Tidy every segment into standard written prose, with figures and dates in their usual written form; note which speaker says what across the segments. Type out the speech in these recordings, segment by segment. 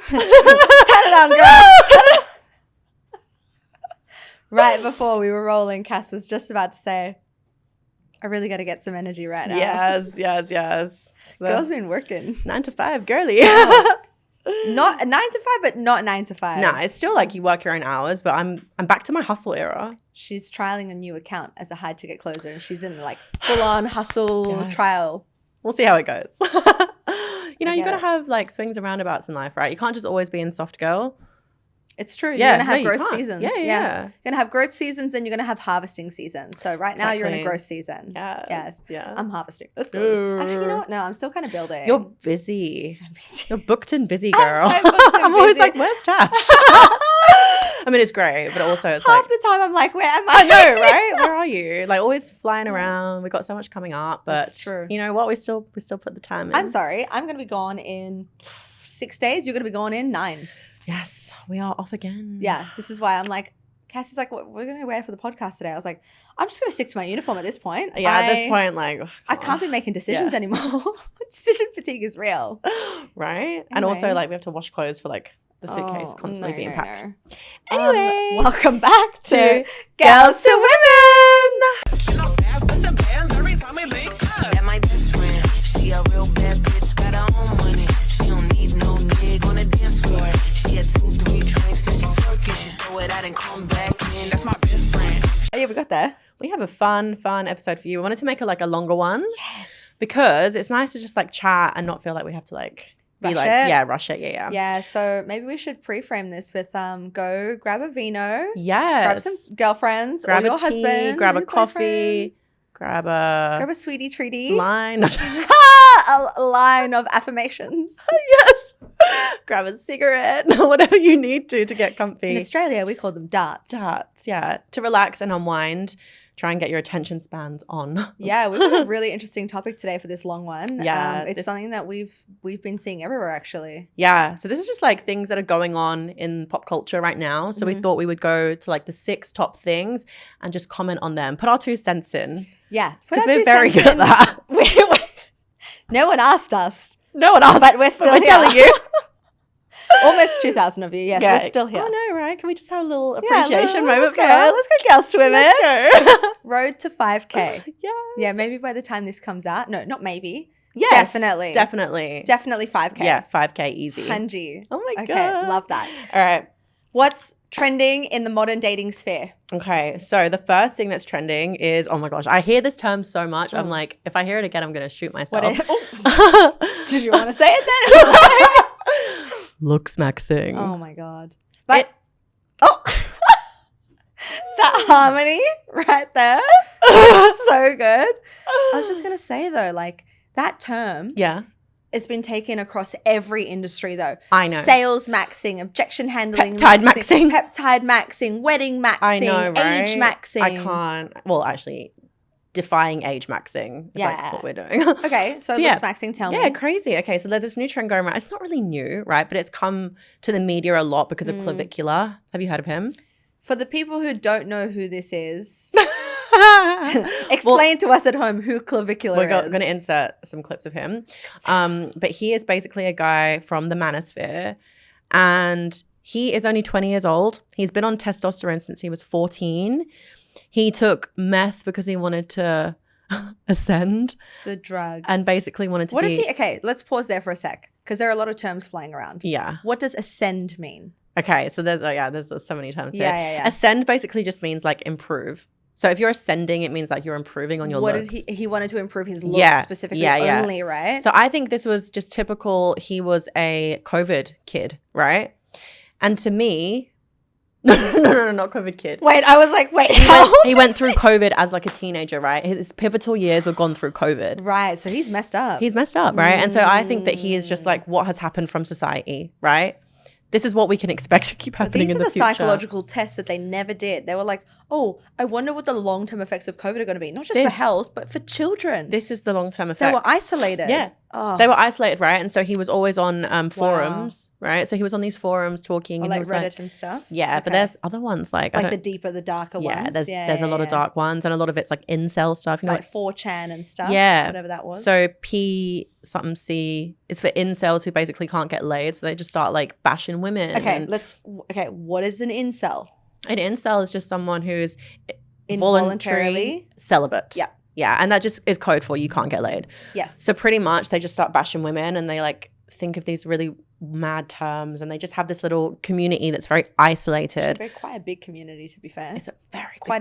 Speaker 1: Turn it on, girl. Turn it on. Right before we were rolling, Cass was just about to say, I really got to get some energy right now.
Speaker 2: Yes.
Speaker 1: Girl's been working.
Speaker 2: 9 to 5, girly.
Speaker 1: Not 9 to 5, but not 9 to 5.
Speaker 2: No, it's still like you work your own hours, but I'm back to my hustle era.
Speaker 1: She's trialing a new account as a high ticket closer, and she's in like full on hustle trial.
Speaker 2: We'll see how it goes. You got to have like swings and roundabouts in life, right? You can't just always be in soft girl.
Speaker 1: It's true. You're going to have
Speaker 2: you
Speaker 1: growth
Speaker 2: can't.
Speaker 1: seasons.
Speaker 2: Yeah.
Speaker 1: You're going to have growth seasons, and you're going to have harvesting seasons. So right now you're in a growth season.
Speaker 2: Yes. Yeah.
Speaker 1: I'm harvesting. Let's go. Actually, you know what? No, I'm still kind of building.
Speaker 2: You're busy. I'm busy. You're booked and busy, girl.
Speaker 1: I'm so booked and
Speaker 2: I'm always
Speaker 1: busy.
Speaker 2: like, where's Tash? I mean, it's great, but also it's
Speaker 1: half
Speaker 2: like
Speaker 1: the time I'm like, where am I?
Speaker 2: I know, right? Where are you? Like always flying around. We got so much coming up, but
Speaker 1: That's true.
Speaker 2: You know what? We still put the time in.
Speaker 1: I'm sorry. I'm going to be gone in 6 days. You're going to be gone in 9.
Speaker 2: Yes, we are off again.
Speaker 1: Yeah, this is why I'm like, Cassie's like, what we're going to wear for the podcast today? I was like, I'm just going to stick to my uniform at this point.
Speaker 2: Yeah, at this point, like,
Speaker 1: I can't be making decisions anymore. Decision fatigue is real.
Speaker 2: Right?
Speaker 1: Anyway.
Speaker 2: And also, like, we have to wash clothes for, like, the suitcase constantly being packed.
Speaker 1: No.
Speaker 2: Anyway.
Speaker 1: Welcome back to
Speaker 2: Girls to Women.
Speaker 3: That my best friend. She a real bad bitch, got her own money. She don't need no nigga on the dance floor. She had 2-3 drinks, then she's working. She throw it out and come back in. That's my best friend.
Speaker 1: Oh, yeah, we got there.
Speaker 2: We have a fun episode for you. We wanted to make it, like, a longer one.
Speaker 1: Yes.
Speaker 2: Because it's nice to just, like, chat and not feel like we have to, like, be
Speaker 1: Rush
Speaker 2: like,
Speaker 1: it.
Speaker 2: yeah, rush it. Yeah.
Speaker 1: Yeah, so maybe we should pre-frame this with go grab a vino,
Speaker 2: Yes.
Speaker 1: grab some girlfriends,
Speaker 2: Grab
Speaker 1: or your
Speaker 2: a tea,
Speaker 1: husband,
Speaker 2: grab
Speaker 1: or
Speaker 2: a
Speaker 1: your
Speaker 2: coffee, grab
Speaker 1: grab a sweetie treaty,
Speaker 2: line.
Speaker 1: a line of affirmations.
Speaker 2: Yes. Grab a cigarette, whatever you need to get comfy.
Speaker 1: In Australia, we call them darts.
Speaker 2: Darts, yeah. To relax and unwind. Try and get your attention spans on.
Speaker 1: Yeah, we've got a really interesting topic today for this long one.
Speaker 2: Yeah,
Speaker 1: it's something that we've been seeing everywhere, actually.
Speaker 2: Yeah. So this is just like things that are going on in pop culture right now. So we thought we would go to like the 6 top things and just comment on them. Put our 2 cents in.
Speaker 1: Yeah.
Speaker 2: Because we're very good at that.
Speaker 1: No one asked us.
Speaker 2: No one asked.
Speaker 1: But we're still
Speaker 2: we're
Speaker 1: here.
Speaker 2: telling you.
Speaker 1: Almost 2,000 of you. Yes,
Speaker 2: Yeah.
Speaker 1: we're still here.
Speaker 2: Oh no, right? Can we just have a little
Speaker 1: Yeah,
Speaker 2: appreciation moment
Speaker 1: let's
Speaker 2: for
Speaker 1: go.
Speaker 2: us?
Speaker 1: Let's go, girls to women.
Speaker 2: Let's go.
Speaker 1: Road to 5K.
Speaker 2: Yeah.
Speaker 1: Yeah, maybe by the time this comes out. No, not maybe.
Speaker 2: Yes.
Speaker 1: Definitely.
Speaker 2: Definitely
Speaker 1: 5K.
Speaker 2: Yeah, 5K easy.
Speaker 1: 100.
Speaker 2: Oh my
Speaker 1: Okay,
Speaker 2: God.
Speaker 1: love that.
Speaker 2: All right.
Speaker 1: What's trending in the modern dating sphere?
Speaker 2: Okay, so the first thing that's trending is, oh my gosh, I hear this term so much. I'm like, if I hear it again, I'm going to shoot myself.
Speaker 1: Did you want to say it then?
Speaker 2: Looksmaxxing.
Speaker 1: Oh my God. But, that harmony right there. So good. I was just going to say though, like that term
Speaker 2: Yeah.
Speaker 1: has been taken across every industry though.
Speaker 2: I know.
Speaker 1: Sales maxing, objection handling
Speaker 2: Peptide maxing.
Speaker 1: peptide maxing, wedding maxing,
Speaker 2: I know, right?
Speaker 1: age maxing.
Speaker 2: I can't. Well, actually, defying age maxing is like
Speaker 1: Yeah.
Speaker 2: what we're doing.
Speaker 1: Okay, so
Speaker 2: Yeah.
Speaker 1: Looksmaxxing, tell
Speaker 2: Yeah,
Speaker 1: me.
Speaker 2: crazy. Okay, so there's this new trend going around. It's not really new, right? But it's come to the media a lot because of Clavicular. Have you heard of him?
Speaker 1: For the people who don't know who this is, explain to us at home who Clavicular
Speaker 2: We're
Speaker 1: is.
Speaker 2: going to insert some clips of him. But he is basically a guy from the Manosphere, and he is only 20 years old. He's been on testosterone since he was 14. He took meth because he wanted to ascend
Speaker 1: The drug.
Speaker 2: and basically wanted to
Speaker 1: What
Speaker 2: be...
Speaker 1: is he? Okay, let's pause there for a sec because there are a lot of terms flying around.
Speaker 2: Yeah.
Speaker 1: What does ascend mean?
Speaker 2: Okay, so there's so many terms here.
Speaker 1: Yeah.
Speaker 2: Ascend basically just means like improve. So if you're ascending, it means like you're improving on your
Speaker 1: What
Speaker 2: looks.
Speaker 1: did he wanted to improve his looks
Speaker 2: Yeah,
Speaker 1: specifically
Speaker 2: yeah.
Speaker 1: only, right?
Speaker 2: So I think this was just typical. He was a COVID kid, right? And to me, no, not COVID kid.
Speaker 1: wait, I was like, wait,
Speaker 2: He went through COVID as like a teenager, right? His pivotal years were gone through COVID.
Speaker 1: Right, so he's messed up.
Speaker 2: He's messed up, right? And so I think that he is just like what has happened from society, right? This is what we can expect to keep happening
Speaker 1: These
Speaker 2: in
Speaker 1: are
Speaker 2: the
Speaker 1: the
Speaker 2: future.
Speaker 1: psychological tests that they never did. They were like, oh, I wonder what the long-term effects of COVID are going to be. Not just for health, but for children.
Speaker 2: This is the long-term effects.
Speaker 1: They were isolated.
Speaker 2: Yeah.
Speaker 1: Oh.
Speaker 2: They were isolated, right? And so he was always on forums, right? So he was on these forums talking.
Speaker 1: Or
Speaker 2: and
Speaker 1: like
Speaker 2: he was
Speaker 1: Reddit and stuff?
Speaker 2: Yeah,
Speaker 1: Okay.
Speaker 2: but there's other ones like
Speaker 1: the deeper, the darker ones?
Speaker 2: There's a lot of dark ones, and a lot of it's like incel stuff. You know,
Speaker 1: like 4chan and stuff?
Speaker 2: Yeah.
Speaker 1: Whatever that was.
Speaker 2: So P something C, it's for incels who basically can't get laid. So they just start like bashing women.
Speaker 1: Okay, what is an incel?
Speaker 2: An incel is just someone who's
Speaker 1: Involuntarily
Speaker 2: celibate.
Speaker 1: Yeah.
Speaker 2: Yeah. And that just is code for you can't get laid.
Speaker 1: Yes.
Speaker 2: So pretty much they just start bashing women, and they like think of these really mad terms, and they just have this little community that's very isolated.
Speaker 1: Quite a big community, to be fair.
Speaker 2: It's a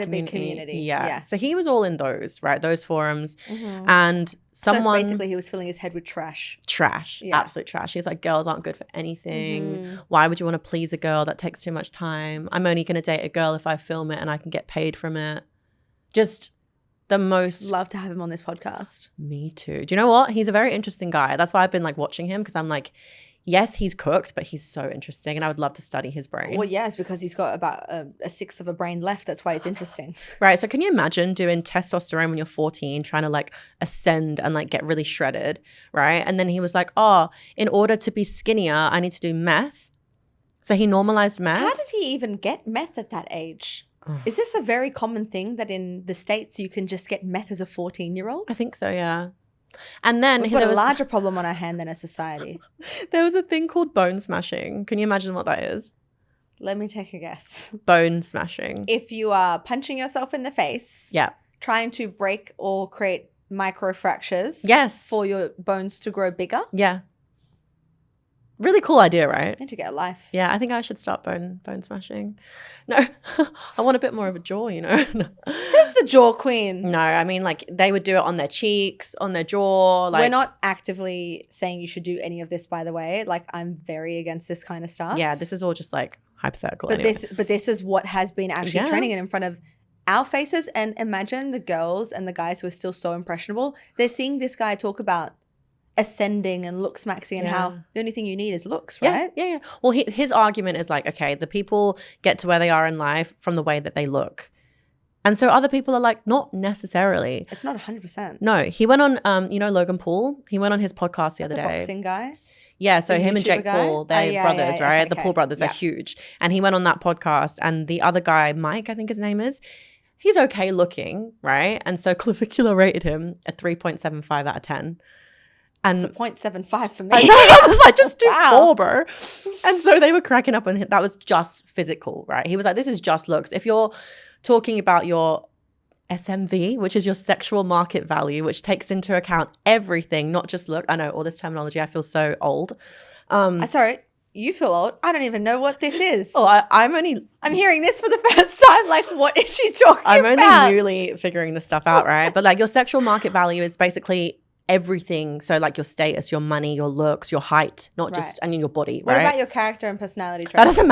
Speaker 1: big community.
Speaker 2: Yeah. So he was all in those, right? Those forums. And someone.
Speaker 1: So basically he was filling his head with trash.
Speaker 2: Yeah. Absolute trash. He's like, girls aren't good for anything. Why would you want to please a girl? That takes too much time. I'm only going to date a girl if I film it and I can get paid from it. Just the most.
Speaker 1: Love to have him on this podcast.
Speaker 2: Me too. Do you know what? He's a very interesting guy. That's why I've been like watching him, because I'm like, yes, he's cooked, but he's so interesting, and I would love to study his brain.
Speaker 1: Well, yeah, it's because he's got about a sixth of a brain left. That's why it's interesting.
Speaker 2: Right. So can you imagine doing testosterone when you're 14, trying to like ascend and like get really shredded, right? And then he was like, oh, in order to be skinnier, I need to do meth. So he normalized meth.
Speaker 1: How did he even get meth at that age? Is this a very common thing that in the States you can just get meth as a 14-year-old?
Speaker 2: I think so, yeah. And then
Speaker 1: We've got a larger problem on our hand than a society.
Speaker 2: There was a thing called bone smashing. Can you imagine what that is?
Speaker 1: Let me take a guess.
Speaker 2: Bone smashing.
Speaker 1: If you are punching yourself in the face, trying to break or create microfractures, for your bones to grow bigger.
Speaker 2: Yeah. Really cool idea, right?
Speaker 1: Need to get a life.
Speaker 2: Yeah, I think I should start bone smashing. No, I want a bit more of a jaw, you know.
Speaker 1: Says the jaw queen.
Speaker 2: No, I mean like they would do it on their cheeks, on their jaw. Like,
Speaker 1: we're not actively saying you should do any of this, by the way. Like, I'm very against this kind of stuff.
Speaker 2: Yeah, this is all just like hypothetical.
Speaker 1: But
Speaker 2: anyway.
Speaker 1: this is what has been actually trending in front of our faces. And imagine the girls and the guys who are still so impressionable. They're seeing this guy talk about ascending and looksmaxxing and how the only thing you need is looks, right?
Speaker 2: Yeah. Well, his argument is like, okay, the people get to where they are in life from the way that they look. And so other people are like, not necessarily.
Speaker 1: It's not 100%.
Speaker 2: No, he went on, you know, Logan Paul. He went on his podcast the other day.
Speaker 1: Boxing guy?
Speaker 2: Yeah, so him and Jake
Speaker 1: guy?
Speaker 2: Paul, they're brothers, right?
Speaker 1: Okay,
Speaker 2: the Paul brothers are huge. And he went on that podcast, and the other guy, Mike, I think his name is, he's okay looking, right? And so Clavicular rated him a 3.75 out of 10. And
Speaker 1: it's a 0.75 for me.
Speaker 2: I know, I was like, just do 4, bro. And so they were cracking up, and that was just physical, right? He was like, this is just looks. If you're talking about your SMV, which is your sexual market value, which takes into account everything, not just look. I know all this terminology. I feel so old.
Speaker 1: Sorry, you feel old. I don't even know what this is.
Speaker 2: Oh, I'm
Speaker 1: hearing this for the first time. Like, what is she talking about?
Speaker 2: I'm only newly figuring this stuff out, right? But like your sexual market value is basically everything. So like your status, your money, your looks, your height, not just, I mean, your body, right?
Speaker 1: What about your character and personality traits?
Speaker 2: That doesn't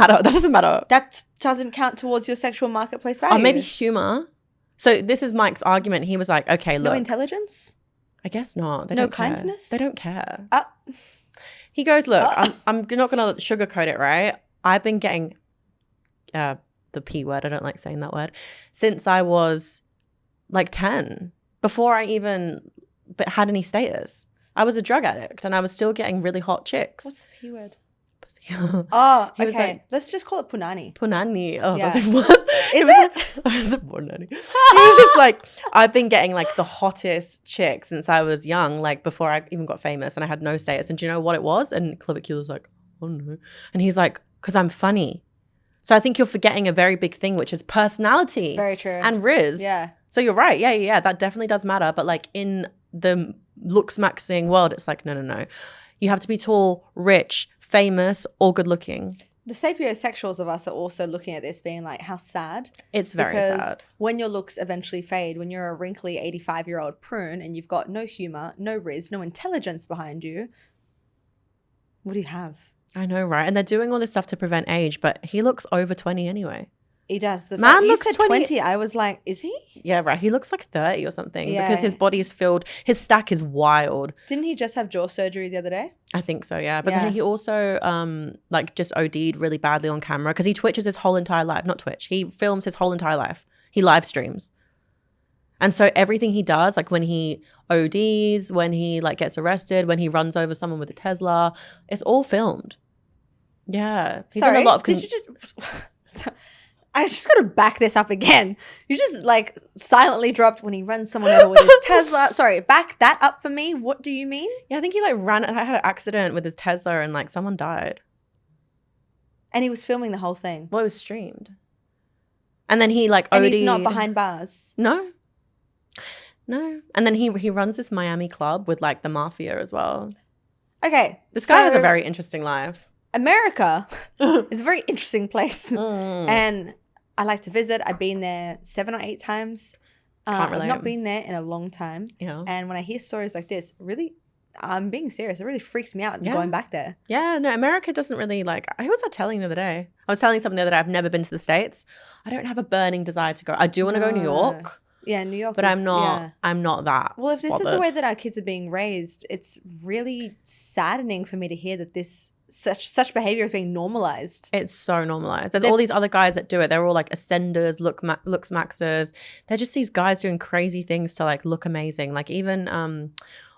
Speaker 2: matter.
Speaker 1: That doesn't count towards your sexual marketplace value.
Speaker 2: Oh, maybe humor. So this is Mike's argument. He was like, okay, look.
Speaker 1: No intelligence?
Speaker 2: I guess not.
Speaker 1: No kindness?
Speaker 2: They don't care. He goes, look, I'm not going to sugarcoat it, right? I've been getting the P word. I don't like saying that word. Since I was like 10, before I even had any status. I was a drug addict, and I was still getting really hot chicks.
Speaker 1: What's the P word?
Speaker 2: Pussy.
Speaker 1: Oh,
Speaker 2: He was
Speaker 1: okay.
Speaker 2: like-
Speaker 1: Let's just call it punani.
Speaker 2: Punani. Oh,
Speaker 1: Yeah.
Speaker 2: that's it was.
Speaker 1: Is
Speaker 2: it? Was it punani? He was just like, I've been getting like the hottest chicks since I was young, like before I even got famous, and I had no status. And do you know what it was? And Clavicular's like, oh no. And he's like, because I'm funny. So I think you're forgetting a very big thing, which is personality.
Speaker 1: It's very true.
Speaker 2: And Riz.
Speaker 1: Yeah.
Speaker 2: So you're right. Yeah. That definitely does matter. But like in the looksmaxxing world, it's like, no. You have to be tall, rich, famous, or good looking.
Speaker 1: The sapiosexuals of us are also looking at this being like, how sad.
Speaker 2: It's very
Speaker 1: because
Speaker 2: sad.
Speaker 1: when your looks eventually fade, when you're a wrinkly 85-year-old prune and you've got no humor, no riz, no intelligence behind you, what do you have?
Speaker 2: I know, right? And they're doing all this stuff to prevent age, but he looks over 20 anyway.
Speaker 1: He does. The
Speaker 2: Man
Speaker 1: fact,
Speaker 2: looks
Speaker 1: you said 20. I was like, is he?
Speaker 2: Yeah, right. He looks like 30 or something
Speaker 1: Yeah.
Speaker 2: because his body's filled. His stack is wild.
Speaker 1: Didn't he just have jaw surgery the other day?
Speaker 2: I think so, yeah. But
Speaker 1: Yeah.
Speaker 2: then he also like just OD'd really badly on camera because he twitches his whole entire life. Not Twitch. He films his whole entire life. He live streams. And so everything he does, like when he ODs, when he like gets arrested, when he runs over someone with a Tesla, it's all filmed. Yeah. He's in a lot of
Speaker 1: did you just... I just got to back this up again. You just like silently dropped when he runs someone over with his Tesla. Sorry, back that up for me. What do you mean?
Speaker 2: Yeah, I think he like had an accident with his Tesla and like someone died.
Speaker 1: And he was filming the whole thing.
Speaker 2: Well, it was streamed. And then he like
Speaker 1: And
Speaker 2: OD'd.
Speaker 1: he's not behind bars.
Speaker 2: No. And then he runs this Miami club with like the mafia as well.
Speaker 1: Okay.
Speaker 2: This guy has a very interesting life.
Speaker 1: America is a very interesting place. And I like to visit. I've been there 7 or 8 times.
Speaker 2: Can't relate.
Speaker 1: I've not been there in a long time.
Speaker 2: Yeah.
Speaker 1: And when I hear stories like this, really, I'm being serious. It really freaks me out going back there.
Speaker 2: Yeah, no, America doesn't really like, who was I telling the other day? I was telling something the other day, I've never been to the States. I don't have a burning desire to go. I do want to go to New York.
Speaker 1: Yeah, New York.
Speaker 2: But I'm not that.
Speaker 1: Well, if this
Speaker 2: bothered.
Speaker 1: is the way that our kids are being raised, it's really saddening for me to hear that such behavior is being normalized.
Speaker 2: It's so normalized. There's all these other guys that do it. They're all like ascenders, looksmaxxers. They're just these guys doing crazy things to like look amazing. Like even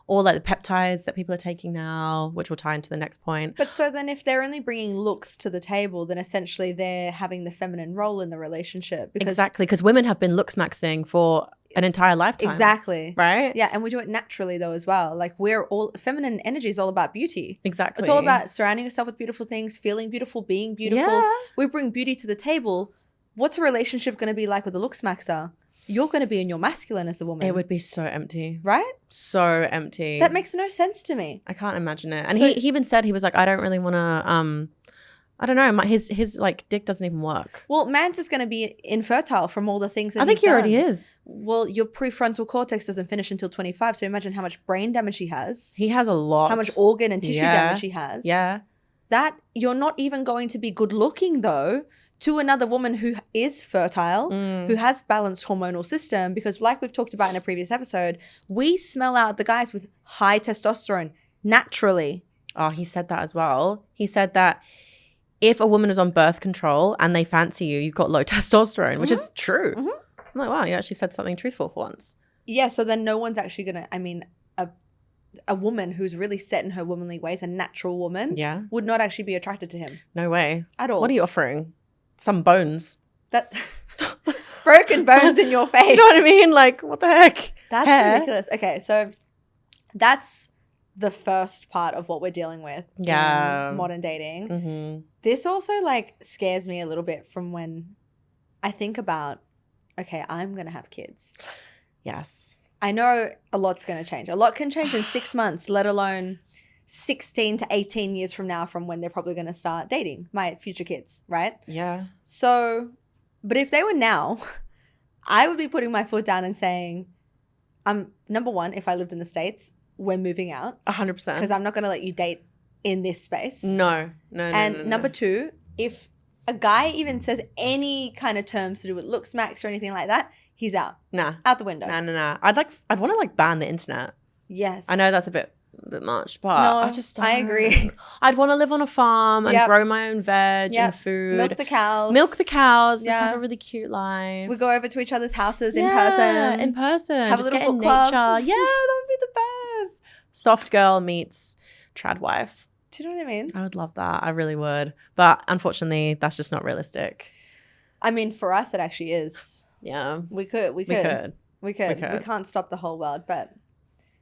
Speaker 2: all like the peptides that people are taking now, which will tie into the next point.
Speaker 1: But so then if they're only bringing looks to the table, then essentially they're having the feminine role in the relationship.
Speaker 2: Exactly, because women have been looksmaxxing for an entire lifetime.
Speaker 1: Exactly.
Speaker 2: Right?
Speaker 1: Yeah, and we do it naturally though as well. Like feminine energy is all about beauty.
Speaker 2: Exactly.
Speaker 1: It's all about surrounding yourself with beautiful things, feeling beautiful, being beautiful.
Speaker 2: Yeah.
Speaker 1: We bring beauty to the table. What's a relationship going to be like with a looksmaxxer? You're going to be in your masculine as a woman.
Speaker 2: It would be so empty.
Speaker 1: Right?
Speaker 2: So empty.
Speaker 1: That makes no sense to me.
Speaker 2: I can't imagine it. And he even said, he was like, I don't really want to, I don't know, his like dick doesn't even work.
Speaker 1: Well, Mans is going to be infertile from all the things that
Speaker 2: I think he already is.
Speaker 1: Well, your prefrontal cortex doesn't finish until 25, so imagine how much brain damage he has.
Speaker 2: He has a lot.
Speaker 1: How much organ and tissue damage he has.
Speaker 2: Yeah.
Speaker 1: That you're not even going to be good looking though to another woman who is fertile, who has balanced hormonal system, because like we've talked about in a previous episode, we smell out the guys with high testosterone naturally.
Speaker 2: Oh, he said that as well. He said that if a woman is on birth control and they fancy you, you've got low testosterone, which is true. I'm like, wow, you actually said something truthful for once.
Speaker 1: Yeah, so then no one's actually going to, I mean, a woman who's really set in her womanly ways, a natural woman, would not actually be attracted to him.
Speaker 2: No way.
Speaker 1: At all.
Speaker 2: What are you offering? Some bones.
Speaker 1: That broken bones in your face.
Speaker 2: You know what I mean? Like, what the heck?
Speaker 1: That's ridiculous. Okay, so that's the first part of what we're dealing with in modern dating. This also like scares me a little bit from when I think about, okay, I'm going to have kids.
Speaker 2: Yes.
Speaker 1: I know a lot's going to change. A lot can change in 6 months, let alone 16 to 18 years from now from when they're probably going to start dating my future kids, right?
Speaker 2: Yeah.
Speaker 1: So, but if they were now, I would be putting my foot down and saying, number one, if I lived in the States, we're moving out.
Speaker 2: 100%.
Speaker 1: Because I'm not going to let you date in this space.
Speaker 2: No.
Speaker 1: And number two, if a guy even says any kind of terms to do with Looksmaxx or anything like that, he's out.
Speaker 2: Nah.
Speaker 1: Out the window.
Speaker 2: Nah. I'd want to like ban the internet.
Speaker 1: Yes.
Speaker 2: I know that's a bit much, but
Speaker 1: no,
Speaker 2: I
Speaker 1: agree.
Speaker 2: I'd want to live on a farm and grow my own veg and food.
Speaker 1: Milk the cows.
Speaker 2: Just have a really cute life.
Speaker 1: We go over to each other's houses in person.
Speaker 2: Have
Speaker 1: a
Speaker 2: just
Speaker 1: little book club.
Speaker 2: Yeah, that would be the best. Soft girl meets trad wife.
Speaker 1: Do you know what I mean?
Speaker 2: I would love that. I really would. But unfortunately, that's just not realistic.
Speaker 1: I mean, for us, it actually is.
Speaker 2: Yeah.
Speaker 1: We could. We can't stop the whole world, but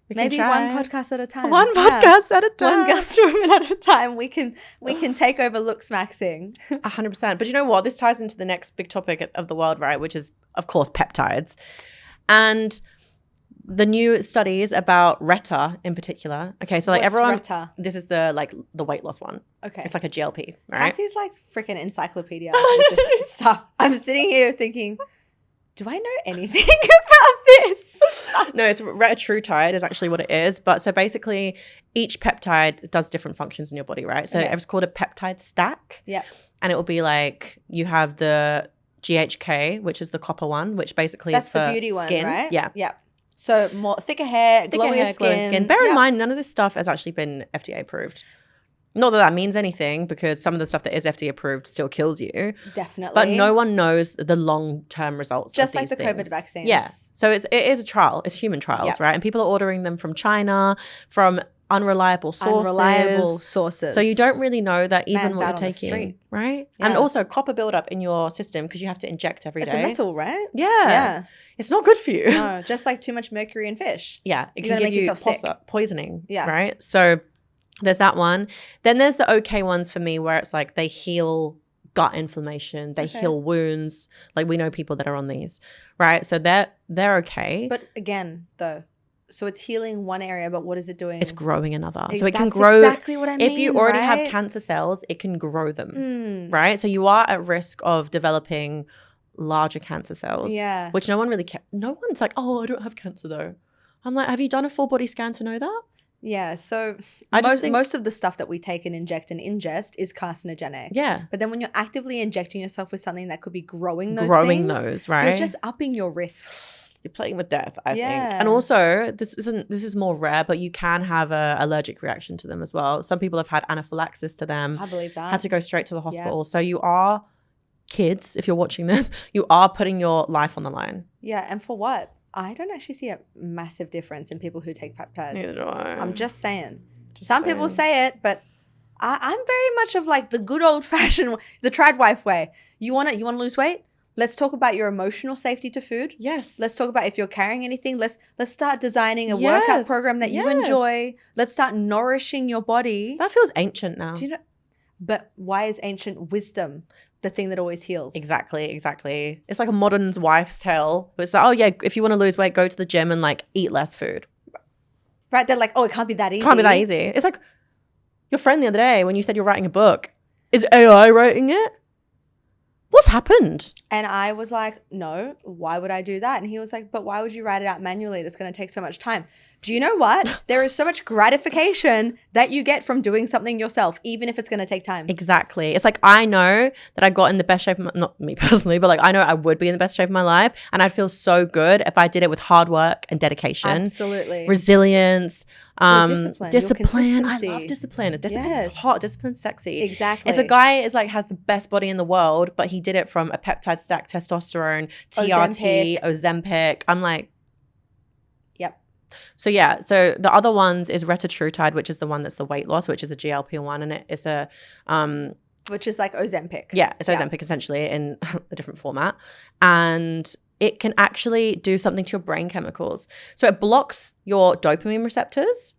Speaker 1: maybe one podcast at a time.
Speaker 2: One podcast at a time.
Speaker 1: One guest woman at a time. We can take over Looksmaxxing.
Speaker 2: 100%. But you know what? This ties into the next big topic of the world, right? Which is, of course, peptides. And the new studies about Reta in particular. Okay, so like
Speaker 1: What's
Speaker 2: everyone,
Speaker 1: Reta?
Speaker 2: This is the weight loss one.
Speaker 1: Okay,
Speaker 2: it's like a GLP, right?
Speaker 1: Cassie's like freaking encyclopedia with this stuff. I'm sitting here thinking, do I know anything about this?
Speaker 2: No, it's Retatrutide is actually what it is. But so basically, each peptide does different functions in your body, right? So it's called a peptide stack.
Speaker 1: Yeah,
Speaker 2: and it will be like you have the GHK, which is the copper one, which basically is for
Speaker 1: the beauty
Speaker 2: skin.
Speaker 1: one, right?
Speaker 2: Yeah.
Speaker 1: So more thicker hair, glowing skin.
Speaker 2: Bear in mind, none of this stuff has actually been FDA approved. Not that that means anything, because some of the stuff that is FDA approved still kills you.
Speaker 1: Definitely.
Speaker 2: But no one knows the long-term results
Speaker 1: Just
Speaker 2: of
Speaker 1: like
Speaker 2: these
Speaker 1: the
Speaker 2: things.
Speaker 1: COVID vaccines.
Speaker 2: Yeah. So it is a trial. It's human trials, right? And people are ordering them from China, from unreliable sources. So you don't really know that even
Speaker 1: Man's
Speaker 2: what
Speaker 1: out
Speaker 2: you're
Speaker 1: on the
Speaker 2: taking,
Speaker 1: street.
Speaker 2: right?
Speaker 1: Yeah.
Speaker 2: And also copper buildup in your system because you have to inject every day.
Speaker 1: It's a metal, right?
Speaker 2: Yeah. It's not good for you.
Speaker 1: No, just like too much mercury in fish.
Speaker 2: Yeah. It
Speaker 1: You're
Speaker 2: can
Speaker 1: gonna
Speaker 2: give
Speaker 1: make
Speaker 2: you
Speaker 1: yourself sick.
Speaker 2: poisoning.
Speaker 1: Yeah.
Speaker 2: Right? So there's that one. Then there's the okay ones for me where it's like they heal gut inflammation, they heal wounds. Like we know people that are on these, right? So they're okay.
Speaker 1: But again, though, so it's healing one area, but what is it doing?
Speaker 2: It's growing another. So it can
Speaker 1: That's
Speaker 2: grow.
Speaker 1: exactly what I mean,
Speaker 2: if you already have
Speaker 1: right?
Speaker 2: cancer cells, it can grow them, right? So you are at risk of developing larger cancer cells, which no one really no one's like, oh, I don't have cancer though. I'm like, have you done a full body scan to know that?
Speaker 1: Yeah, so
Speaker 2: think
Speaker 1: most of the stuff that we take and inject and ingest is carcinogenic.
Speaker 2: Yeah.
Speaker 1: But then when you're actively injecting yourself with something that could be growing those things,
Speaker 2: right?
Speaker 1: you're just upping your risk.
Speaker 2: You're playing with death, I think. And also, this is more rare, but you can have a allergic reaction to them as well. Some people have had anaphylaxis to them.
Speaker 1: I believe that.
Speaker 2: Had to go straight to the hospital. So you are, kids, if you're watching this, you are putting your life on the line.
Speaker 1: Yeah, and for what? I don't actually see a massive difference in people who take peptides.
Speaker 2: Neither do I.
Speaker 1: I'm just saying. Some people say it, but I'm very much of like the good old fashioned, the trad wife way. You wanna lose weight? Let's talk about your emotional safety to food.
Speaker 2: Yes.
Speaker 1: Let's talk about if you're carrying anything. Let's start designing a workout program that you enjoy. Let's start nourishing your body.
Speaker 2: That feels ancient now.
Speaker 1: Do you know? But why is ancient wisdom the thing that always heals?
Speaker 2: Exactly. It's like a modern wife's tale. It's like, oh yeah, if you want to lose weight, go to the gym and like eat less food.
Speaker 1: Right? They're like, oh, it can't be that easy.
Speaker 2: Can't be that easy. It's like your friend the other day when you said you're writing a book. Is AI writing it? What's happened?
Speaker 1: And I was like, no, why would I do that? And he was like, but why would you write it out manually? That's going to take so much time. Do you know what? There is so much gratification that you get from doing something yourself, even if it's going to take time.
Speaker 2: Exactly. It's like, I know that I got in the best shape, not me personally, but like I know I would be in the best shape of my life. And I'd feel so good if I did it with hard work and dedication.
Speaker 1: Absolutely.
Speaker 2: Resilience.
Speaker 1: Discipline.
Speaker 2: I love discipline. Discipline's hot. Discipline's sexy.
Speaker 1: Exactly.
Speaker 2: If a guy is like has the best body in the world, but he did it from a peptide stack, testosterone, TRT, Ozempic, I'm like,
Speaker 1: yep.
Speaker 2: So yeah, so the other ones is Retatrutide, which is the one that's the weight loss, which is a GLP-1, and it's a
Speaker 1: which is like Ozempic.
Speaker 2: Yeah, it's Ozempic essentially in a different format, and it can actually do something to your brain chemicals. So it blocks your dopamine receptors.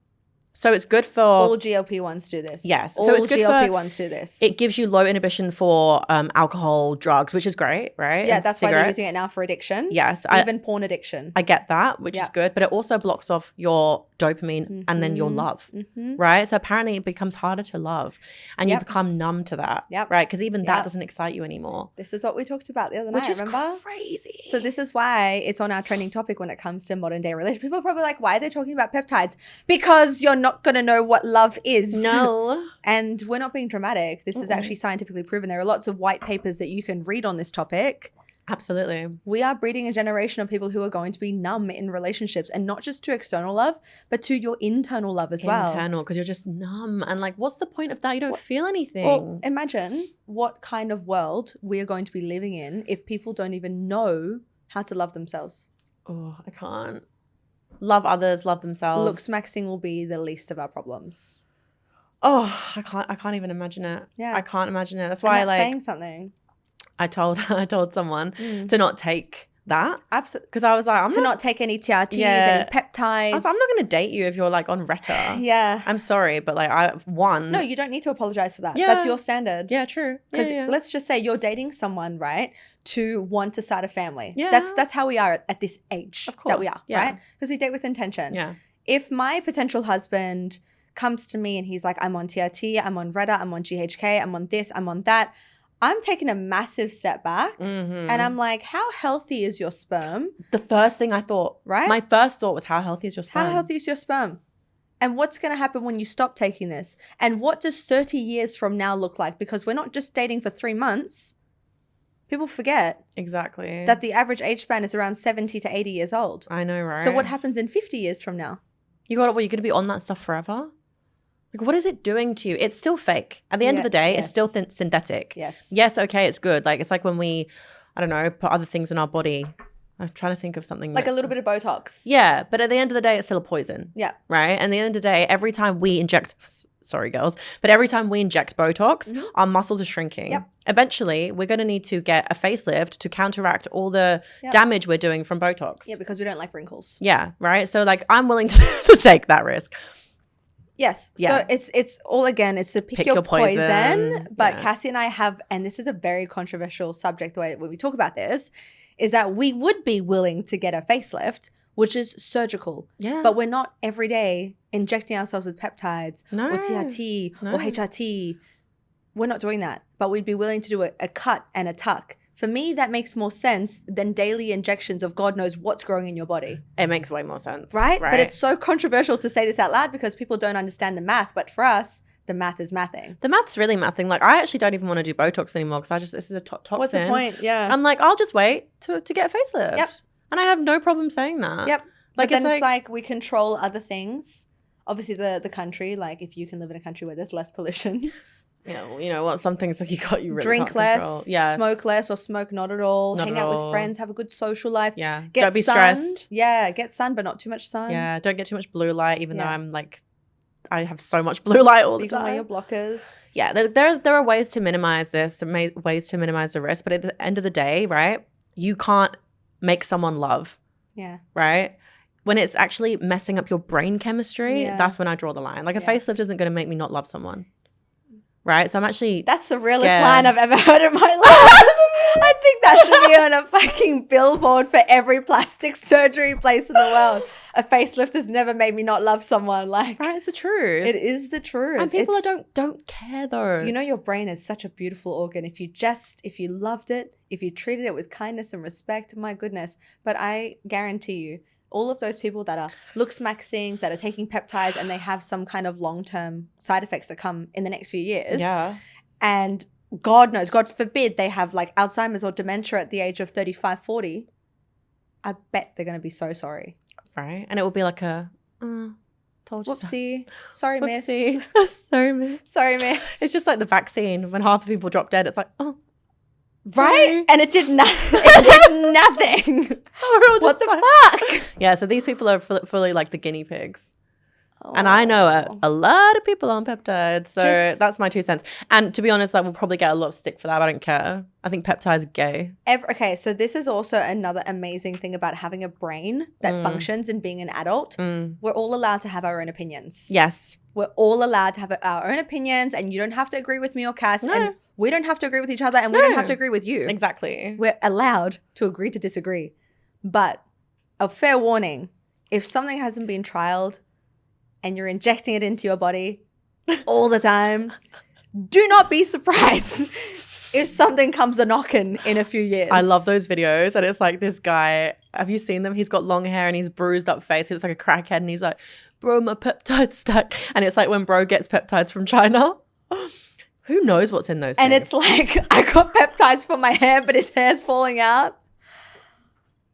Speaker 2: So it's good for
Speaker 1: all GLP-1s do this.
Speaker 2: Yes.
Speaker 1: All
Speaker 2: so it's good
Speaker 1: GLP-1s do this.
Speaker 2: It gives you low inhibition for alcohol, drugs, which is great, right?
Speaker 1: Yeah,
Speaker 2: and
Speaker 1: that's
Speaker 2: cigarettes.
Speaker 1: why they're using it now for addiction.
Speaker 2: Yes.
Speaker 1: Even porn addiction.
Speaker 2: I get that, which is good, but it also blocks off your dopamine and then your love, right? So apparently it becomes harder to love and you become numb to that, right? Because even that doesn't excite you anymore.
Speaker 1: This is what we talked about the other night,
Speaker 2: which is
Speaker 1: remember?
Speaker 2: Crazy.
Speaker 1: So this is why it's on our trending topic when it comes to modern day relationships. People are probably like, why are they talking about peptides? Because you're not going to know what love is.
Speaker 2: No.
Speaker 1: And we're not being dramatic. This is actually scientifically proven. There are lots of white papers that you can read on this topic.
Speaker 2: Absolutely.
Speaker 1: We are breeding a generation of people who are going to be numb in relationships, and not just to external love, but to your internal love as well.
Speaker 2: Internal, because you're just numb. And like, what's the point of that? You don't feel anything.
Speaker 1: Well, imagine what kind of world we are going to be living in if people don't even know how to love themselves.
Speaker 2: Oh, I can't. Love others, love themselves.
Speaker 1: Looksmaxxing will be the least of our problems.
Speaker 2: Oh, I can't even imagine it.
Speaker 1: Yeah.
Speaker 2: I can't imagine it. That's why
Speaker 1: I'm not saying something.
Speaker 2: I told someone to not take that.
Speaker 1: Absolutely.
Speaker 2: Because I was like,
Speaker 1: I'm not take any TRTs, any peptides.
Speaker 2: I was like, I'm not going to date you if you're like on Reta.
Speaker 1: Yeah.
Speaker 2: I'm sorry, but like
Speaker 1: No, you don't need to apologize for that. Yeah. That's your standard.
Speaker 2: Yeah, true.
Speaker 1: Because let's just say you're dating someone, right, to want to start a family.
Speaker 2: Yeah.
Speaker 1: That's how we are at this age that we are, right? Because we date with intention.
Speaker 2: Yeah.
Speaker 1: If my potential husband comes to me and he's like, I'm on TRT, I'm on Reta, I'm on GHK, I'm on this, I'm on that, I'm taking a massive step back and I'm like, how healthy is your sperm?
Speaker 2: The first thing I thought,
Speaker 1: right?
Speaker 2: My first thought was, how healthy is your sperm?
Speaker 1: How healthy is your sperm? And what's going to happen when you stop taking this? And what does 30 years from now look like? Because we're not just dating for 3 months. People forget
Speaker 2: exactly
Speaker 1: that the average age span is around 70 to 80 years old.
Speaker 2: I know, right?
Speaker 1: So what happens in 50 years from now?
Speaker 2: You're going to be on that stuff forever? Like, what is it doing to you? It's still fake. At the end of the day, it's still synthetic.
Speaker 1: Yes.
Speaker 2: Yes, okay, it's good. Like, it's like when we, I don't know, put other things in our body. I'm trying to think of something.
Speaker 1: Like a little bit of Botox.
Speaker 2: Yeah, but at the end of the day, it's still a poison.
Speaker 1: Yeah.
Speaker 2: Right? And at the end of the day, every time we inject, sorry girls, but every time we inject Botox, our muscles are shrinking.
Speaker 1: Yep.
Speaker 2: Eventually, we're going to need to get a facelift to counteract all the damage we're doing from Botox.
Speaker 1: Yeah, because we don't like wrinkles.
Speaker 2: Yeah, right? So like, I'm willing to take that risk.
Speaker 1: Yes.
Speaker 2: Yeah.
Speaker 1: So it's all, again, it's the pick your poison. But Cassie and I have, and this is a very controversial subject, the way when we talk about this, is that we would be willing to get a facelift, which is surgical.
Speaker 2: Yeah.
Speaker 1: But we're not every day injecting ourselves with peptides
Speaker 2: No.
Speaker 1: or TRT or HRT. We're not doing that. But we'd be willing to do a cut and a tuck. For me, that makes more sense than daily injections of God knows what's growing in your body.
Speaker 2: It makes way more sense.
Speaker 1: Right? But it's so controversial to say this out loud because people don't understand the math. But for us, the math is mathing.
Speaker 2: The math's really mathing. Like, I actually don't even want to do Botox anymore because this is a toxin.
Speaker 1: What's the point? Yeah.
Speaker 2: I'm like, I'll just wait to get a facelift.
Speaker 1: Yep.
Speaker 2: And I have no problem saying that.
Speaker 1: Yep.
Speaker 2: Like,
Speaker 1: but then it's like we control other things. Obviously, the country, like if you can live in a country where there's less pollution.
Speaker 2: You know what? Some things like you really
Speaker 1: drink
Speaker 2: can't
Speaker 1: less,
Speaker 2: control. Yes.
Speaker 1: smoke less, or smoke not at all.
Speaker 2: Not
Speaker 1: hang
Speaker 2: at
Speaker 1: out
Speaker 2: all.
Speaker 1: with friends, have a good social life.
Speaker 2: Yeah.
Speaker 1: Get
Speaker 2: Don't be
Speaker 1: sunned.
Speaker 2: stressed.
Speaker 1: Yeah, get sun, but not too much sun.
Speaker 2: Yeah. Don't get too much blue light, even though
Speaker 1: Yeah.
Speaker 2: I'm like, I have so much blue light all the
Speaker 1: You can
Speaker 2: time.
Speaker 1: wear your blockers.
Speaker 2: Yeah, there are ways to minimize this, ways to minimize the risk, but at the end of the day, right, you can't make someone love,
Speaker 1: Yeah.
Speaker 2: right? When it's actually messing up your brain chemistry,
Speaker 1: Yeah.
Speaker 2: that's when I draw the line. Like a facelift isn't going to make me not love someone, right? So I'm actually
Speaker 1: That's the realest
Speaker 2: scared.
Speaker 1: line I've ever heard in my life. I think that should be on a fucking billboard for every plastic surgery place in the world. A facelift has never made me not love someone. Like,
Speaker 2: Right, it's the truth.
Speaker 1: it is the truth.
Speaker 2: And people
Speaker 1: It's-
Speaker 2: don't care though.
Speaker 1: You know, your brain is such a beautiful organ. If you loved it, if you treated it with kindness and respect, my goodness. But I guarantee you, all of those people that are Looksmaxxing, that are taking peptides, and they have some kind of long-term side effects that come in the next few years.
Speaker 2: Yeah.
Speaker 1: And God knows, God forbid they have like Alzheimer's or dementia at the age of 35, 40. I bet they're going to be so sorry.
Speaker 2: Right. And it will be like a, told you so.
Speaker 1: Whoopsie. Sorry, miss.
Speaker 2: Whoopsie. Sorry, miss.
Speaker 1: Sorry, miss.
Speaker 2: It's just like the vaccine. When half the people drop dead, it's like, oh.
Speaker 1: Right?
Speaker 2: Sorry.
Speaker 1: And it did nothing. It did nothing.
Speaker 2: We're all
Speaker 1: What
Speaker 2: just
Speaker 1: the
Speaker 2: like-
Speaker 1: fuck?
Speaker 2: Yeah, so these people are fully like the guinea pigs. And I know a lot of people on peptides, so that's my 2 cents. And to be honest, like, we'll probably get a lot of stick for that, but I don't care. I think peptides are gay.
Speaker 1: Okay, so this is also another amazing thing about having a brain that functions and being an adult. We're all allowed to have our own opinions.
Speaker 2: Yes.
Speaker 1: We're all allowed to have our own opinions, and you don't have to agree with me or Cass, and we don't have to agree with each other, and we don't have to agree with you.
Speaker 2: Exactly.
Speaker 1: We're allowed to agree to disagree. But a fair warning, if something hasn't been trialed and you're injecting it into your body all the time, do not be surprised if something comes a knocking in a few years.
Speaker 2: I love those videos. And it's like this guy, have you seen them? He's got long hair and he's bruised up face. He looks like a crackhead and he's like, bro, my peptide stack. And it's like when bro gets peptides from China. Who knows what's in those
Speaker 1: And
Speaker 2: things?
Speaker 1: it's like, I got peptides for my hair, but his hair's falling out.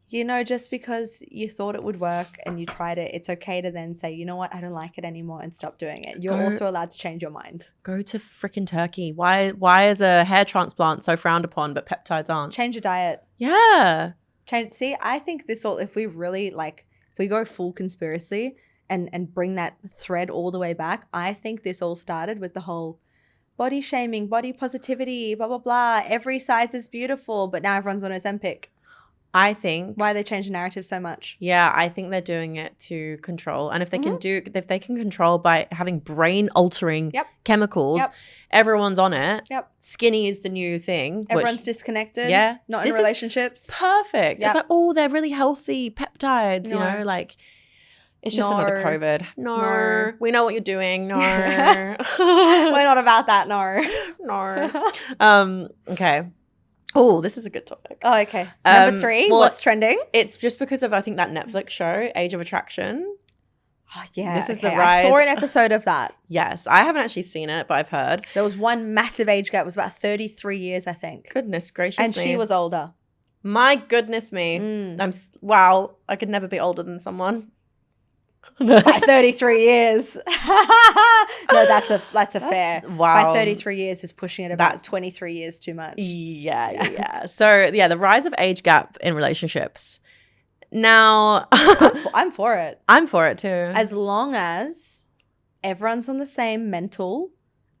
Speaker 1: You know, just because you thought it would work and you tried it, it's okay to then say, you know what, I don't like it anymore and stop doing it. You're also allowed to change your mind.
Speaker 2: Go to freaking Turkey. Why is a hair transplant so frowned upon, but peptides aren't?
Speaker 1: Change your diet.
Speaker 2: Yeah.
Speaker 1: See, I think this all, if we really if we go full conspiracy and bring that thread all the way back, I think this all started with the whole body shaming, body positivity, blah, blah, blah. Every size is beautiful, but now everyone's on Ozempic.
Speaker 2: I think.
Speaker 1: Why they change the narrative so much?
Speaker 2: Yeah, I think they're doing it to control. And if they can control by having brain altering chemicals, everyone's on it.
Speaker 1: Yep.
Speaker 2: Skinny is the new thing.
Speaker 1: Everyone's disconnected.
Speaker 2: Yeah.
Speaker 1: Not in
Speaker 2: This is
Speaker 1: relationships.
Speaker 2: Perfect.
Speaker 1: Yep.
Speaker 2: It's like, oh, they're really healthy peptides, you know, like it's just another COVID. No. We know what you're doing. No.
Speaker 1: We're not about that, no.
Speaker 2: No. Okay. Oh, this is a good topic.
Speaker 1: Oh, okay. Number 3,
Speaker 2: well,
Speaker 1: what's trending?
Speaker 2: It's just because of, I think, that Netflix show, Age of Attraction.
Speaker 1: Oh, yeah.
Speaker 2: This is the rise.
Speaker 1: I saw an episode of that.
Speaker 2: Yes. I haven't actually seen it, but I've heard.
Speaker 1: There was one massive age gap. It was about 33 years, I think.
Speaker 2: Goodness gracious
Speaker 1: And
Speaker 2: me.
Speaker 1: she was older.
Speaker 2: My goodness me. Wow. I could never be older than someone.
Speaker 1: By 33 years. No, that's a fair.
Speaker 2: Wow.
Speaker 1: By 33 years is pushing it about 23 years too much.
Speaker 2: Yeah. So, yeah, the rise of age gap in relationships. Now,
Speaker 1: I'm for it.
Speaker 2: I'm for it too.
Speaker 1: As long as everyone's on the same mental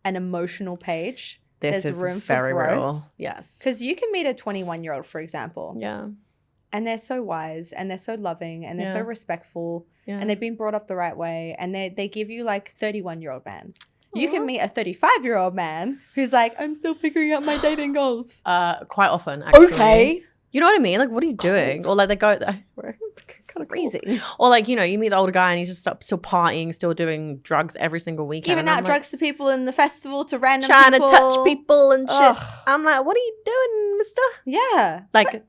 Speaker 1: and emotional page,
Speaker 2: This
Speaker 1: there's
Speaker 2: is
Speaker 1: room
Speaker 2: very
Speaker 1: for growth.
Speaker 2: real. Yes.
Speaker 1: Because you can meet a 21-year-old, for example.
Speaker 2: Yeah.
Speaker 1: And they're so wise and they're so loving and they're so respectful and they've been brought up the right way and they give you like 31-year-old man. You can meet a 35-year-old man who's like, I'm still figuring out my dating goals.
Speaker 2: Quite often, actually.
Speaker 1: Okay.
Speaker 2: You know what I mean? Like, what are you doing? Or like they go, kind of
Speaker 1: Crazy.
Speaker 2: Or like, you know, you meet the older guy and he's just still partying, still doing drugs every single weekend.
Speaker 1: Giving out drugs to people in the festival, to random
Speaker 2: trying
Speaker 1: people.
Speaker 2: Trying to touch people and shit.
Speaker 1: Ugh.
Speaker 2: I'm like, what are you doing, mister?
Speaker 1: Yeah.
Speaker 2: Like,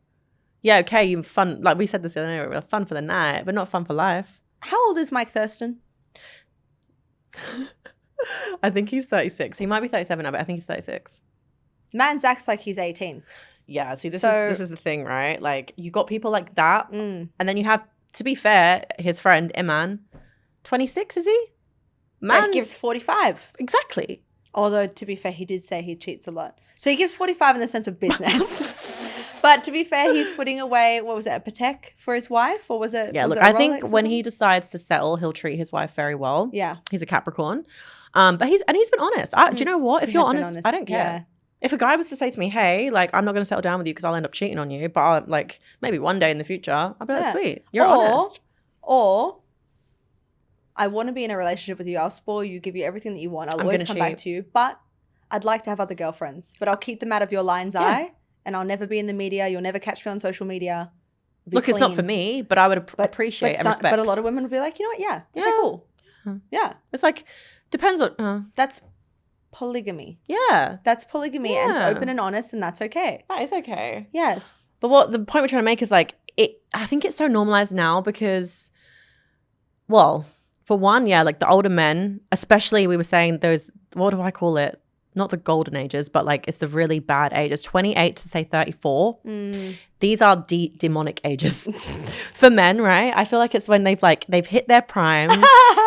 Speaker 2: yeah, okay, you fun. Like we said this the other night, fun for the night, but not fun for life.
Speaker 1: How old is Mike Thurston?
Speaker 2: I think he's 36. He might be 37 now, but I think he's 36.
Speaker 1: Man's acts like he's 18.
Speaker 2: Yeah, see, this is the thing, right? Like, you got people like that,
Speaker 1: Mm.
Speaker 2: and then you have, to be fair, his friend, Iman, 26, is he?
Speaker 1: Man gives 45.
Speaker 2: Exactly.
Speaker 1: Although, to be fair, he did say he cheats a lot. So he gives 45 in the sense of business. But to be fair, he's putting away, what was it, a Patek for his wife? Or was it?
Speaker 2: Yeah,
Speaker 1: was
Speaker 2: look,
Speaker 1: it a
Speaker 2: I think
Speaker 1: Rolex or
Speaker 2: when
Speaker 1: something?
Speaker 2: he decides to settle, he'll treat his wife very well.
Speaker 1: Yeah.
Speaker 2: He's a Capricorn. But he's been honest. Do you know what? If
Speaker 1: He
Speaker 2: you're
Speaker 1: has been
Speaker 2: honest, I don't care.
Speaker 1: Yeah.
Speaker 2: If a guy was to say to me, hey, like, I'm not going to settle down with you because I'll end up cheating on you, but I'll, like, maybe one day in the future, I'll be like, sweet, you're honest.
Speaker 1: Or, I want to be in a relationship with you. I'll spoil you, give you everything that you want. I'll always come back to you. But I'd like to have other girlfriends. But I'll keep them out of your lion's eye. And I'll never be in the media. You'll never catch me on social media.
Speaker 2: Look, it's not for me, but I would appreciate and respect.
Speaker 1: But a lot of women would be like, you know what? Yeah. Okay, cool. Yeah.
Speaker 2: It's like, depends on...
Speaker 1: That's polygamy.
Speaker 2: Yeah.
Speaker 1: That's polygamy. And it's open and honest, and that's okay.
Speaker 2: That is okay.
Speaker 1: Yes.
Speaker 2: But what the point we're trying to make is like, I think it's so normalized now because, well, for one, yeah, like the older men, especially we were saying those, what do I call it? Not the golden ages, but like it's the really bad ages, 28 to say 34. These are demonic ages for men, right? I feel like it's when they've hit their prime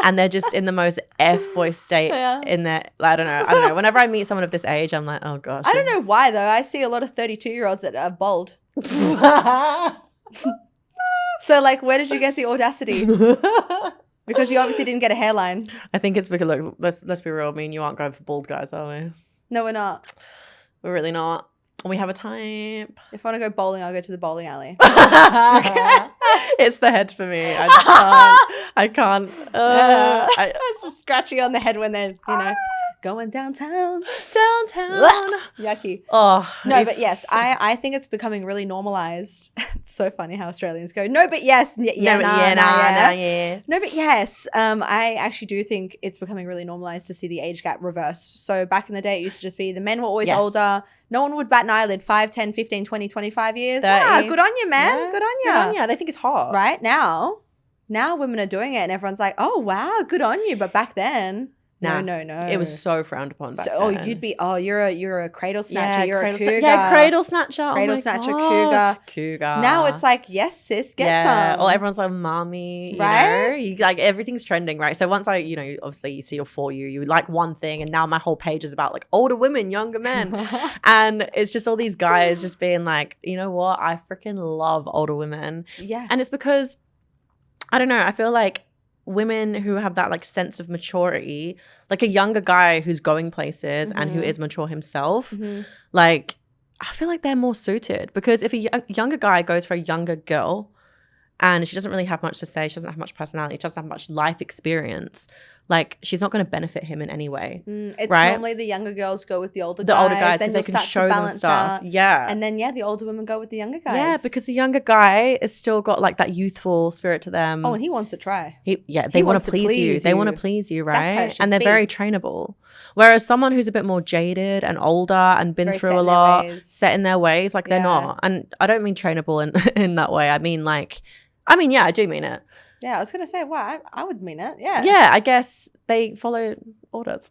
Speaker 2: and they're just in the most F-boy state in their, I don't know. Whenever I meet someone of this age, I'm like, oh gosh.
Speaker 1: I don't know why though. I see a lot of 32-year-olds that are bald. So like, where did you get the audacity? Because you obviously didn't get a hairline.
Speaker 2: I think it's because, look, let's be real. Me and you aren't going for bald guys, are we?
Speaker 1: No, we're not.
Speaker 2: We're really not. We have a type.
Speaker 1: If I want to go bowling, I'll go to the bowling alley.
Speaker 2: It's the head for me. I just can't. I can't.
Speaker 1: It's just scratchy on the head when they're, going downtown. Yucky.
Speaker 2: Oh.
Speaker 1: No, but yes, I think it's becoming really normalized. It's so funny how Australians go, no, but yes. No, but yes. I actually do think it's becoming really normalized to see the age gap reversed. So back in the day, it used to just be the men were always older. No one would bat an eyelid 5, 10, 15, 20, 25 years. Good on you, man.
Speaker 2: Yeah.
Speaker 1: Good on you.
Speaker 2: Good on you. They think it's hot.
Speaker 1: Right? Now women are doing it and everyone's like, oh, wow, good on you. But back then... No.
Speaker 2: It was so frowned upon back then.
Speaker 1: Oh, you'd be, you're a cradle snatcher. You're a cougar.
Speaker 2: Cradle snatcher.
Speaker 1: Cradle snatcher,
Speaker 2: cougar.
Speaker 1: Now it's like, yes, sis, get some.
Speaker 2: Or everyone's like, mommy,
Speaker 1: right?
Speaker 2: You like, everything's trending, right? So once obviously you see your For You like one thing, and now my whole page is about like older women, younger men. And it's just all these guys just being like, you know what? I freaking love older women.
Speaker 1: Yeah.
Speaker 2: And it's because, I don't know, I feel like women who have that like sense of maturity, like a younger guy who's going places and who is mature himself, like I feel like they're more suited. Because if a younger guy goes for a younger girl and she doesn't really have much to say, she doesn't have much personality, she doesn't have much life experience, like she's not going to benefit him in any way.
Speaker 1: It's
Speaker 2: right?
Speaker 1: normally the younger girls go with the older guys.
Speaker 2: The older guys,
Speaker 1: then
Speaker 2: because they can show them stuff.
Speaker 1: Out.
Speaker 2: Yeah.
Speaker 1: And then, the older women go with the younger guys.
Speaker 2: Yeah, because the younger guy has still got like that youthful spirit to them.
Speaker 1: Oh, and he wants to try.
Speaker 2: They want to please you. They want to please you, right?
Speaker 1: That's how it should
Speaker 2: and they're
Speaker 1: be.
Speaker 2: very trainable. Whereas someone who's a bit more jaded and older and been
Speaker 1: Very
Speaker 2: through
Speaker 1: set
Speaker 2: a
Speaker 1: in their
Speaker 2: lot,
Speaker 1: ways.
Speaker 2: set in their ways, like they're not. And I don't mean trainable in that way. I mean I do mean it.
Speaker 1: Yeah, I was going to say, wow, I would mean it. Yeah.
Speaker 2: Yeah, I guess they follow orders.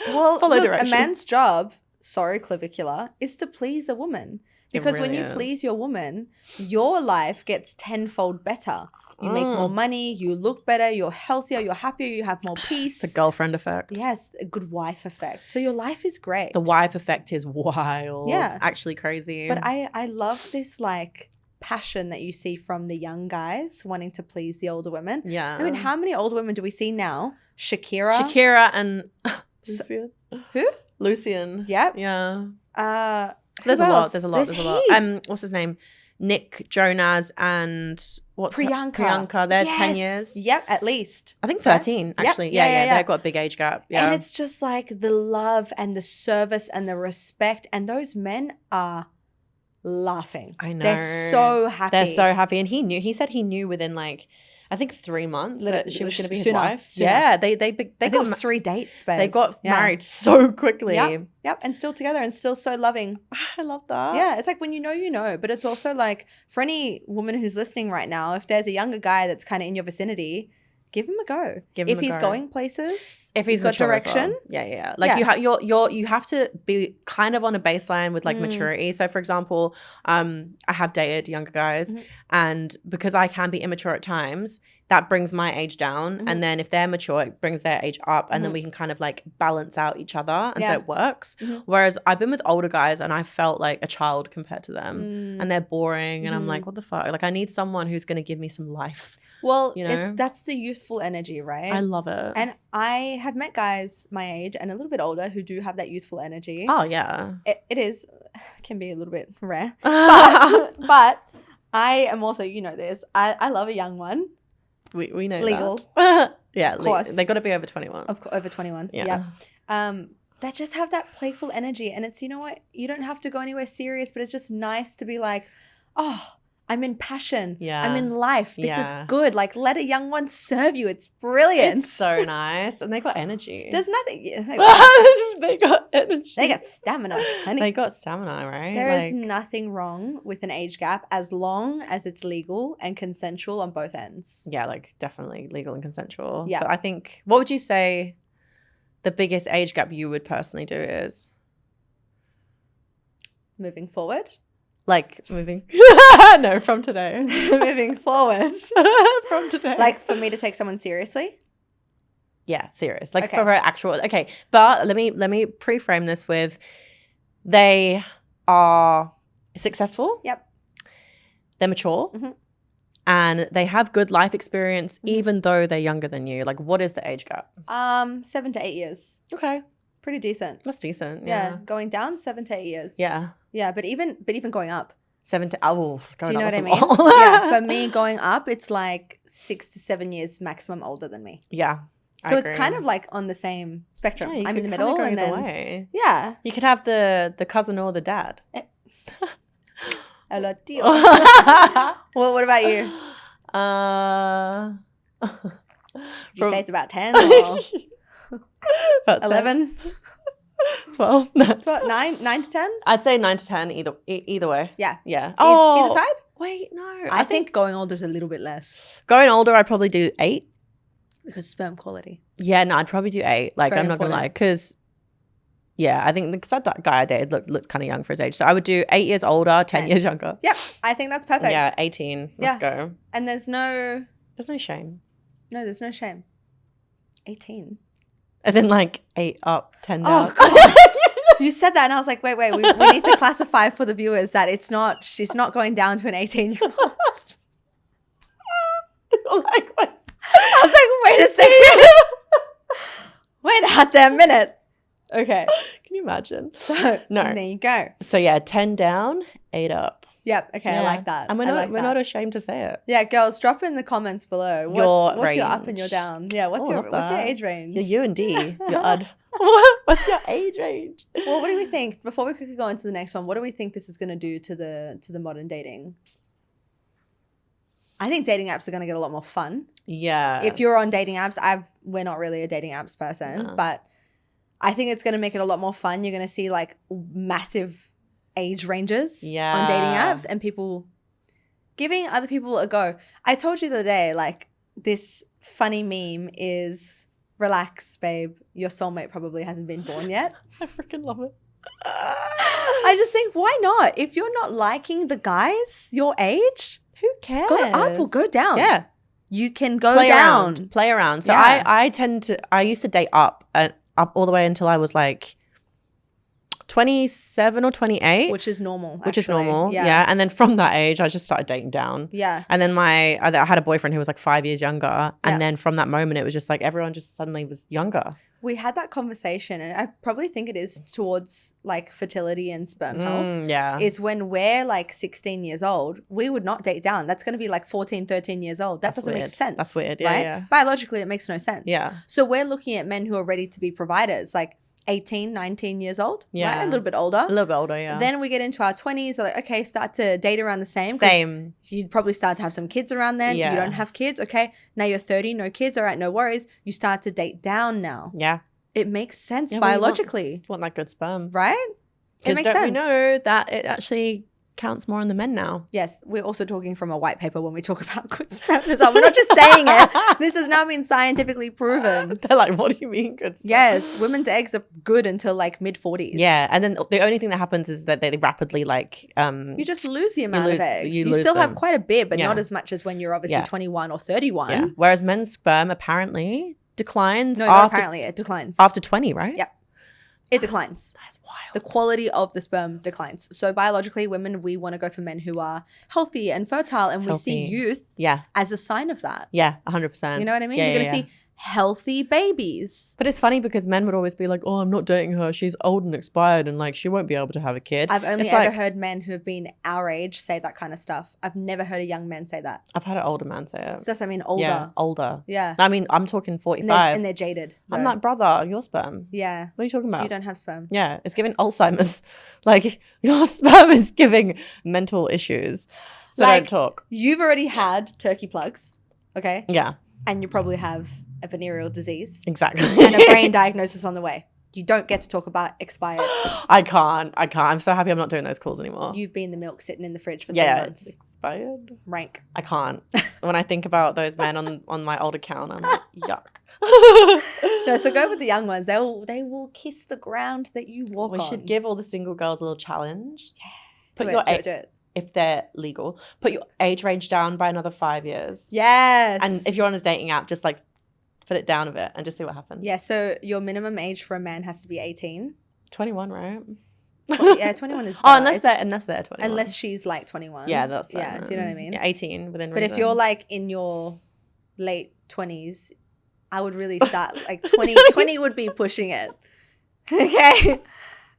Speaker 1: Well,
Speaker 2: follow
Speaker 1: look,
Speaker 2: direction.
Speaker 1: a man's job, Clavicular, is to please a woman. Because when you please your woman, your life gets tenfold better. you make more money, you look better, you're healthier, you're happier, you have more peace.
Speaker 2: The girlfriend effect.
Speaker 1: Yes, a good wife effect. So your life is great.
Speaker 2: The wife effect is wild.
Speaker 1: Yeah.
Speaker 2: Actually crazy.
Speaker 1: But I love this like passion that you see from the young guys wanting to please the older women.
Speaker 2: Yeah.
Speaker 1: I mean, how many older women do we see now? Shakira
Speaker 2: and Lucian.
Speaker 1: Who?
Speaker 2: Lucian.
Speaker 1: Yep.
Speaker 2: Yeah.
Speaker 1: There's
Speaker 2: a lot. There's a lot.
Speaker 1: heaps.
Speaker 2: What's his name? Nick Jonas and
Speaker 1: Priyanka.
Speaker 2: They're 10 years.
Speaker 1: Yep, at least.
Speaker 2: I think 13 actually. Yeah. They've got a big age gap. Yeah.
Speaker 1: And it's just like the love and the service and the respect, and those men are laughing.
Speaker 2: I know.
Speaker 1: They're so happy.
Speaker 2: They're so happy. And he said he knew within like, I think 3 months that she was going to be his wife.
Speaker 1: Sooner.
Speaker 2: Yeah. They
Speaker 1: got it was 3 dates, babe.
Speaker 2: They got married so quickly.
Speaker 1: Yep. And still together and still so loving.
Speaker 2: I love that.
Speaker 1: Yeah. It's like when you know, but it's also like for any woman who's listening right now, if there's a younger guy that's kind of in your vicinity, give him a go. If he's going places,
Speaker 2: if he's got direction. Well. Yeah. Like you have to be kind of on a baseline with like maturity. So for example, I have dated younger guys and because I can be immature at times, that brings my age down. And then if they're mature, it brings their age up and then we can kind of like balance out each other and so it works. Whereas I've been with older guys and I felt like a child compared to them and they're boring and I'm like, what the fuck? Like I need someone who's going to give me some life.
Speaker 1: Well, that's the youthful energy, right?
Speaker 2: I love it.
Speaker 1: And I have met guys my age and a little bit older who do have that youthful energy.
Speaker 2: Oh, yeah.
Speaker 1: It can be a little bit rare. But I am also, you know this, I love a young one.
Speaker 2: We know
Speaker 1: legal.
Speaker 2: That. Yeah,
Speaker 1: of course.
Speaker 2: They got to be over 21.
Speaker 1: Over 21.
Speaker 2: Yeah.
Speaker 1: That just have that playful energy. And it's, you know what, you don't have to go anywhere serious, but it's just nice to be like, oh, I'm in passion. Yeah. I'm in life. This is good. Like, let a young one serve you. It's brilliant.
Speaker 2: It's so nice. And they got energy.
Speaker 1: There's nothing.
Speaker 2: They got energy.
Speaker 1: They got stamina. Honey.
Speaker 2: They got stamina, right?
Speaker 1: There is nothing wrong with an age gap as long as it's legal and consensual on both ends.
Speaker 2: Yeah, like definitely legal and consensual.
Speaker 1: Yeah.
Speaker 2: But I think, what would you say the biggest age gap you would personally do is?
Speaker 1: Moving forward?
Speaker 2: Like moving from today.
Speaker 1: Moving forward.
Speaker 2: From today.
Speaker 1: Like for me to take someone seriously?
Speaker 2: Yeah, serious. Like for her actual but let me pre-frame this with they are successul.
Speaker 1: Yep.
Speaker 2: They're mature. And they have good life experience even though they're younger than you. Like what is the age gap?
Speaker 1: 7 to 8 years.
Speaker 2: Okay.
Speaker 1: Pretty decent.
Speaker 2: That's decent.
Speaker 1: Yeah. Going down 7 to 8 years.
Speaker 2: Yeah.
Speaker 1: Yeah, but even going up.
Speaker 2: 7 to going
Speaker 1: Do you know
Speaker 2: up
Speaker 1: what I mean? Yeah. For me, going up, it's like 6 to 7 years maximum older than me.
Speaker 2: Yeah.
Speaker 1: So it's kind of like on the same spectrum.
Speaker 2: Yeah,
Speaker 1: I'm in the middle, and then
Speaker 2: way.
Speaker 1: Yeah,
Speaker 2: you could have the cousin or the dad.
Speaker 1: Hola, tío. Well, what about you? Would you say it's about 10 or
Speaker 2: about
Speaker 1: 11?
Speaker 2: 12? No.
Speaker 1: 9 to 10?
Speaker 2: I'd say 9 to 10 either way.
Speaker 1: Yeah.
Speaker 2: Yeah.
Speaker 1: Either side?
Speaker 2: Wait, no.
Speaker 1: I think going older is a little bit less.
Speaker 2: Going older, I'd probably do 8.
Speaker 1: Because sperm quality.
Speaker 2: Yeah, no, I'd probably do 8. Like,
Speaker 1: Very
Speaker 2: I'm not going to
Speaker 1: important.
Speaker 2: lie. Because, yeah, I think because that guy I dated looked kind of young for his age. So I would do 8 years older, 10 years younger.
Speaker 1: Yep. I think that's perfect.
Speaker 2: Yeah, 18. Let's go.
Speaker 1: And there's no
Speaker 2: shame.
Speaker 1: No, there's no shame. 18.
Speaker 2: As in like 8 up, 10 down.
Speaker 1: Oh, God. You said that and I was like, wait, we need to classify for the viewers that she's not going down to an 18-year-old. I was like, wait a second. Wait a hot damn minute. Okay.
Speaker 2: Can you imagine?
Speaker 1: So,
Speaker 2: no.
Speaker 1: There you go.
Speaker 2: So yeah, 10 down, 8 up.
Speaker 1: Yep. Okay.
Speaker 2: Yeah.
Speaker 1: I like that.
Speaker 2: And we're not ashamed to say it.
Speaker 1: Yeah, girls, drop in the comments below. What's your up and your down? Yeah. What's your age range?
Speaker 2: You're U and D. You're odd. What's your age range?
Speaker 1: Well, what do we think? Before we quickly go into the next one, what do we think this is going to do to the modern dating? I think dating apps are going to get a lot more fun.
Speaker 2: Yeah.
Speaker 1: If you're on dating apps, we're not really a dating apps person, but I think it's going to make it a lot more fun. You're going to see like massive age ranges on dating apps and people giving other people a go. I told you the other day, like this funny meme is, relax, babe, your soulmate probably hasn't been born yet.
Speaker 2: I freaking love it.
Speaker 1: I just think, why not? If you're not liking the guys your age,
Speaker 2: who cares?
Speaker 1: go up or go down.
Speaker 2: Yeah.
Speaker 1: You can go
Speaker 2: play
Speaker 1: down.
Speaker 2: play around. So
Speaker 1: Yeah.
Speaker 2: I used to date up all the way until I was like 27 or 28.
Speaker 1: Which is normal.
Speaker 2: Which is
Speaker 1: actually.
Speaker 2: normal, yeah. And then from that age, I just started dating down.
Speaker 1: Yeah.
Speaker 2: And then I had a boyfriend who was like 5 years younger. And
Speaker 1: Yeah.
Speaker 2: then from that moment, it was just like everyone just suddenly was younger.
Speaker 1: We had that conversation, and I probably think it is towards like fertility and sperm health.
Speaker 2: Yeah.
Speaker 1: Is when we're like 16 years old, we would not date down. That's going to be like 14, 13 years old. That doesn't make
Speaker 2: weird.
Speaker 1: sense.
Speaker 2: That's weird. Yeah,
Speaker 1: right?
Speaker 2: yeah.
Speaker 1: Biologically, it makes no sense.
Speaker 2: Yeah.
Speaker 1: So we're looking at men who are ready to be providers, like 18, 19 years old.
Speaker 2: Yeah.
Speaker 1: Right? A little bit older.
Speaker 2: A little bit older, yeah.
Speaker 1: Then we get into our 20s. We're like, okay, start to date around the same.
Speaker 2: Same.
Speaker 1: You'd probably start to have some kids around then.
Speaker 2: Yeah.
Speaker 1: You don't have kids. Okay. Now you're 30, no kids. All right, no worries. You start to date down now.
Speaker 2: Yeah.
Speaker 1: It makes sense
Speaker 2: Yeah,
Speaker 1: biologically.
Speaker 2: Want that good sperm.
Speaker 1: Right? It makes
Speaker 2: Because don't we
Speaker 1: sense.
Speaker 2: know that it actually counts more on the men now?
Speaker 1: Yes, we're also talking from a white paper when we talk about good sperm as well. We're not just saying it. This has now been scientifically proven.
Speaker 2: They're like, what do you mean good sperm?
Speaker 1: Yes, women's eggs are good until like mid-40s.
Speaker 2: Yeah, and then the only thing that happens is that they rapidly like
Speaker 1: You just lose the amount of eggs.
Speaker 2: you
Speaker 1: You
Speaker 2: lose
Speaker 1: still have
Speaker 2: them.
Speaker 1: quite a bit, but
Speaker 2: Yeah.
Speaker 1: not as much as when you're obviously
Speaker 2: Yeah.
Speaker 1: 21 or 31.
Speaker 2: yeah. Whereas men's sperm apparently declines
Speaker 1: No, not
Speaker 2: after
Speaker 1: apparently. It declines.
Speaker 2: after 20, right?
Speaker 1: Yep. It declines.
Speaker 2: That's wild.
Speaker 1: The quality of the sperm declines. So biologically, women, we want to go for men who are healthy and fertile, and we see
Speaker 2: Healthy.
Speaker 1: youth
Speaker 2: Yeah,
Speaker 1: as a sign of that.
Speaker 2: yeah, 100%.
Speaker 1: You know what I mean?
Speaker 2: Yeah,
Speaker 1: You're going to
Speaker 2: yeah,
Speaker 1: see healthy babies.
Speaker 2: But it's funny because men would always be like, "Oh, I'm not dating her. She's old and expired, and like she won't be able to have a kid."
Speaker 1: I've only
Speaker 2: It's
Speaker 1: ever
Speaker 2: like-
Speaker 1: heard men who have been our age say that kind of stuff. I've never heard a young man say that.
Speaker 2: I've had an older man say it.
Speaker 1: So that's what I mean, older.
Speaker 2: Yeah, older.
Speaker 1: Yeah.
Speaker 2: I mean, I'm talking
Speaker 1: And
Speaker 2: 45.
Speaker 1: they're jaded.
Speaker 2: I'm
Speaker 1: though.
Speaker 2: like, brother, your sperm.
Speaker 1: Yeah.
Speaker 2: What are you talking about?
Speaker 1: You don't have sperm.
Speaker 2: Yeah, it's giving Alzheimer's. Like your sperm is giving mental issues. So
Speaker 1: Like-
Speaker 2: don't talk.
Speaker 1: You've already had turkey plugs, okay?
Speaker 2: Yeah,
Speaker 1: And you probably have a venereal disease
Speaker 2: exactly.
Speaker 1: and a brain diagnosis on the way. You don't get to talk about expired.
Speaker 2: I can't. I'm so happy I'm not doing those calls anymore.
Speaker 1: You've been the milk sitting in the fridge for 3
Speaker 2: Yeah,
Speaker 1: months.
Speaker 2: it's expired.
Speaker 1: Rank.
Speaker 2: I can't. When I think about those men on my old account, I'm like, yuck.
Speaker 1: No, so go with the young ones. They will kiss the ground that you walk
Speaker 2: We
Speaker 1: on.
Speaker 2: should give all the single girls a little challenge.
Speaker 1: do
Speaker 2: Put
Speaker 1: it,
Speaker 2: your
Speaker 1: do
Speaker 2: age,
Speaker 1: it, do it.
Speaker 2: if they're legal, put your age range down by another 5 years.
Speaker 1: Yes.
Speaker 2: And if you're on a dating app, just like put it down a bit and just see what happens.
Speaker 1: Yeah, so your minimum age for a man has to be 18.
Speaker 2: 21, right?
Speaker 1: Yeah, 21 is better.
Speaker 2: Oh, unless they're 21.
Speaker 1: Unless she's like 21.
Speaker 2: yeah, that's
Speaker 1: Yeah, do you know what I mean?
Speaker 2: Yeah, 18 within
Speaker 1: But if
Speaker 2: reason.
Speaker 1: you're like in your late 20s, I would really start like 20. 20 would be pushing it. Okay?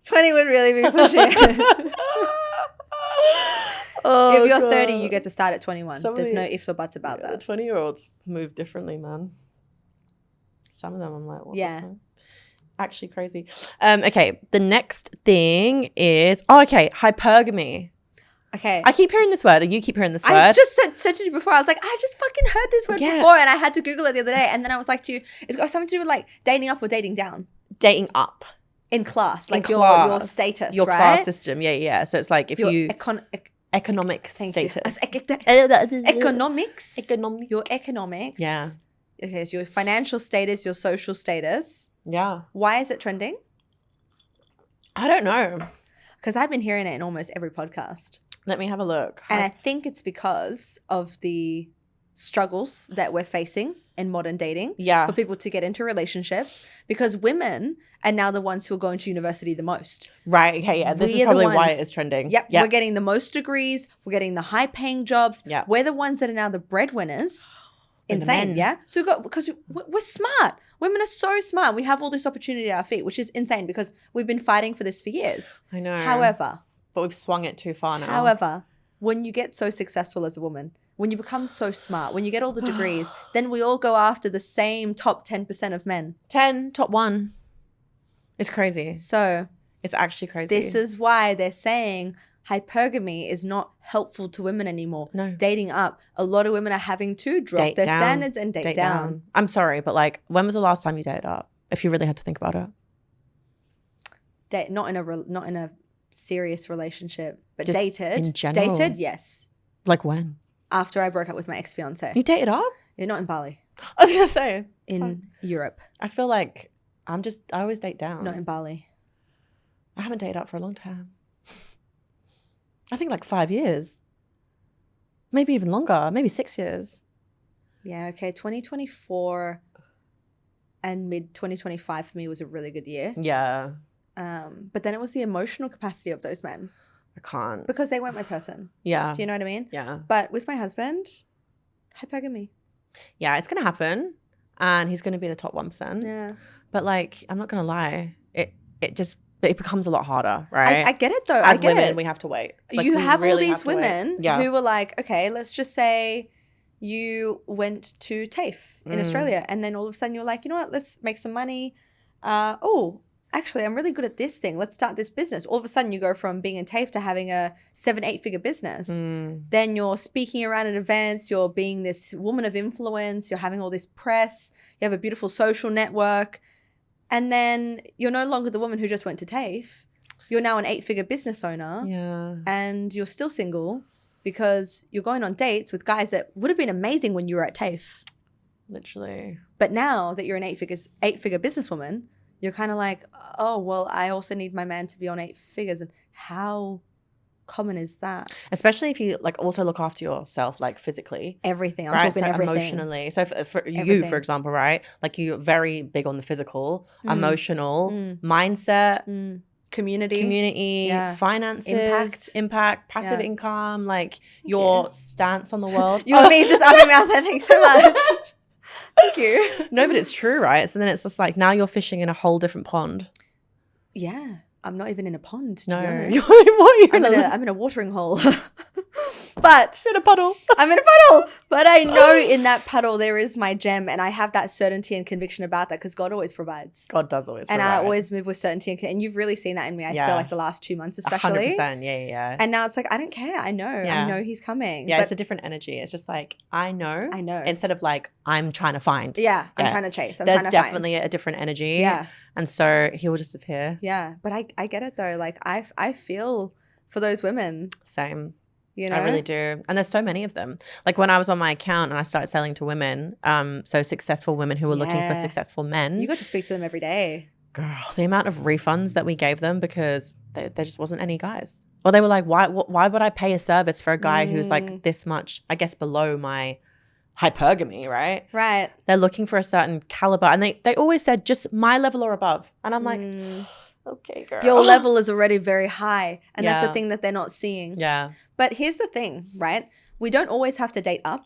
Speaker 1: 20 would really be pushing it.
Speaker 2: Oh,
Speaker 1: If you're 30,
Speaker 2: God.
Speaker 1: you get to start at 21.
Speaker 2: Some of
Speaker 1: There's
Speaker 2: the-
Speaker 1: no ifs or buts about
Speaker 2: The
Speaker 1: that.
Speaker 2: 20-year-olds move differently, man. Some of them I'm like, what the
Speaker 1: Yeah.
Speaker 2: fuck? Actually crazy. Okay, the next thing is hypergamy.
Speaker 1: Okay.
Speaker 2: I keep hearing this word, or you keep hearing this word.
Speaker 1: I just said to you before, I was like, I just fucking heard this word
Speaker 2: Yeah.
Speaker 1: before, and I had to Google it the other day. And then I was like to you, it's got something to do with like dating up or dating down
Speaker 2: Dating up.
Speaker 1: in class, like
Speaker 2: In
Speaker 1: your
Speaker 2: class.
Speaker 1: status,
Speaker 2: Your
Speaker 1: right?
Speaker 2: class system. Yeah. So it's like if
Speaker 1: Your
Speaker 2: you economic
Speaker 1: thank you.
Speaker 2: status.
Speaker 1: Economics.
Speaker 2: Economic.
Speaker 1: Your economics.
Speaker 2: Yeah.
Speaker 1: Okay, so your financial status, your social status.
Speaker 2: Yeah.
Speaker 1: Why is it trending?
Speaker 2: I don't know.
Speaker 1: Because I've been hearing it in almost every podcast.
Speaker 2: Let me have a look.
Speaker 1: And I think it's because of the struggles that we're facing in modern dating
Speaker 2: Yeah.
Speaker 1: for people to get into relationships, because women are now the ones who are going to university the most.
Speaker 2: Right. Okay. Yeah. This
Speaker 1: We
Speaker 2: is
Speaker 1: are the
Speaker 2: probably why
Speaker 1: ones-
Speaker 2: it is trending.
Speaker 1: Yep.
Speaker 2: Yeah.
Speaker 1: We're getting the most degrees. We're getting the high paying jobs.
Speaker 2: Yeah.
Speaker 1: We're the ones that are now the breadwinners.
Speaker 2: And the
Speaker 1: Insane.
Speaker 2: men.
Speaker 1: Yeah. So because we're smart. Women are so smart. We have all this opportunity at our feet, which is insane because we've been fighting for this for years.
Speaker 2: I know.
Speaker 1: However,
Speaker 2: but we've swung it too far now.
Speaker 1: However, when you get so successful as a woman, when you become so smart, when you get all the degrees, then we all go after the same top 10% of men.
Speaker 2: 10, top 1. It's crazy.
Speaker 1: So
Speaker 2: It's actually crazy.
Speaker 1: this is why they're saying hypergamy is not helpful to women anymore.
Speaker 2: No.
Speaker 1: Dating up. A lot of women are having to drop
Speaker 2: Date
Speaker 1: their
Speaker 2: down.
Speaker 1: standards and date down.
Speaker 2: I'm sorry, but like, when was the last time you dated up? If you really had to think about it.
Speaker 1: Not in a serious relationship, but
Speaker 2: Just
Speaker 1: dated.
Speaker 2: in general.
Speaker 1: Dated, yes.
Speaker 2: Like when?
Speaker 1: After I broke up with my ex-fiance.
Speaker 2: You dated up?
Speaker 1: Yeah, not in Bali.
Speaker 2: I was gonna say.
Speaker 1: In Europe.
Speaker 2: I feel like I always date down.
Speaker 1: Not in Bali.
Speaker 2: I haven't dated up for a long time. I think like 5 years. Maybe even longer. Maybe 6 years.
Speaker 1: Yeah, okay. 2024 and mid 2025 for me was a really good year.
Speaker 2: Yeah.
Speaker 1: But then it was the emotional capacity of those men.
Speaker 2: I can't.
Speaker 1: Because they weren't my person.
Speaker 2: Yeah.
Speaker 1: Do you know what I mean?
Speaker 2: Yeah.
Speaker 1: But with my husband, hypergamy.
Speaker 2: Yeah, it's going to happen. And he's going to be the top 1%.
Speaker 1: Yeah.
Speaker 2: But like, I'm not going to lie. It becomes a lot harder, right?
Speaker 1: I get it though.
Speaker 2: As
Speaker 1: I get
Speaker 2: women,
Speaker 1: it.
Speaker 2: we have to wait. Like,
Speaker 1: you
Speaker 2: we
Speaker 1: have
Speaker 2: really
Speaker 1: all these
Speaker 2: have to wait.
Speaker 1: women who were like, okay, let's just say you went to TAFE in Australia and then all of a sudden you're like, you know what, let's make some money. Actually, I'm really good at this thing. Let's start this business. All of a sudden you go from being in TAFE to having a 7-8 figure business. Then you're speaking around at events. You're being this woman of influence. You're having all this press. You have a beautiful social network. And then you're no longer the woman who just went to TAFE. You're now an 8-figure business owner.
Speaker 2: Yeah.
Speaker 1: And you're still single because you're going on dates with guys that would have been amazing when you were at TAFE.
Speaker 2: Literally.
Speaker 1: But now that you're an 8-figure businesswoman, you're kind of like, oh, well, I also need my man to be on 8 figures. And how common is that?
Speaker 2: Especially if you like also look after yourself, like physically.
Speaker 1: Everything. I'm
Speaker 2: right?
Speaker 1: talking
Speaker 2: So
Speaker 1: everything.
Speaker 2: emotionally. So for you,
Speaker 1: Everything.
Speaker 2: for example, right? Like you're very big on the physical, emotional, mindset, community, finances, impact, passive income, like your stance on the world.
Speaker 1: You and me just upping mouth. Thanks so much. Thank you.
Speaker 2: No, but it's true, right? So then it's just like now you're fishing in a whole different pond.
Speaker 1: Yeah. I'm not even in a pond, to
Speaker 2: No.
Speaker 1: be honest.
Speaker 2: What are you
Speaker 1: I'm in a watering hole. But
Speaker 2: in a puddle.
Speaker 1: I'm in a puddle. But I know in that puddle there is my gem, and I have that certainty and conviction about that because God always provides.
Speaker 2: God does always
Speaker 1: and
Speaker 2: provide.
Speaker 1: I always move with certainty and you've really seen that in me. I feel like the last 2 months especially.
Speaker 2: 100%. Yeah.
Speaker 1: And now it's like, I don't care. I know he's coming.
Speaker 2: Yeah,
Speaker 1: but
Speaker 2: it's a different energy. It's just like, I know.
Speaker 1: Instead
Speaker 2: of like, I'm trying to find.
Speaker 1: Yeah, I'm trying to chase.
Speaker 2: There's definitely a different energy.
Speaker 1: Yeah.
Speaker 2: And so he will just appear.
Speaker 1: Yeah. But I get it though. Like I feel for those women.
Speaker 2: Same.
Speaker 1: You know?
Speaker 2: I really do. And there's so many of them. Like when I was on my account and I started selling to women, so successful women who were looking for successful men.
Speaker 1: You got to speak to them every day.
Speaker 2: Girl, the amount of refunds that we gave them because there just wasn't any guys. Or they were like, why would I pay a service for a guy who's like this much, I guess, below my hypergamy, right?
Speaker 1: Right.
Speaker 2: They're looking for a certain caliber. And they always said just my level or above. And I'm like, okay, girl.
Speaker 1: Your level is already very high. And that's
Speaker 2: Yeah.
Speaker 1: the thing that they're not seeing.
Speaker 2: Yeah.
Speaker 1: But here's the thing, right? We don't always have to date up.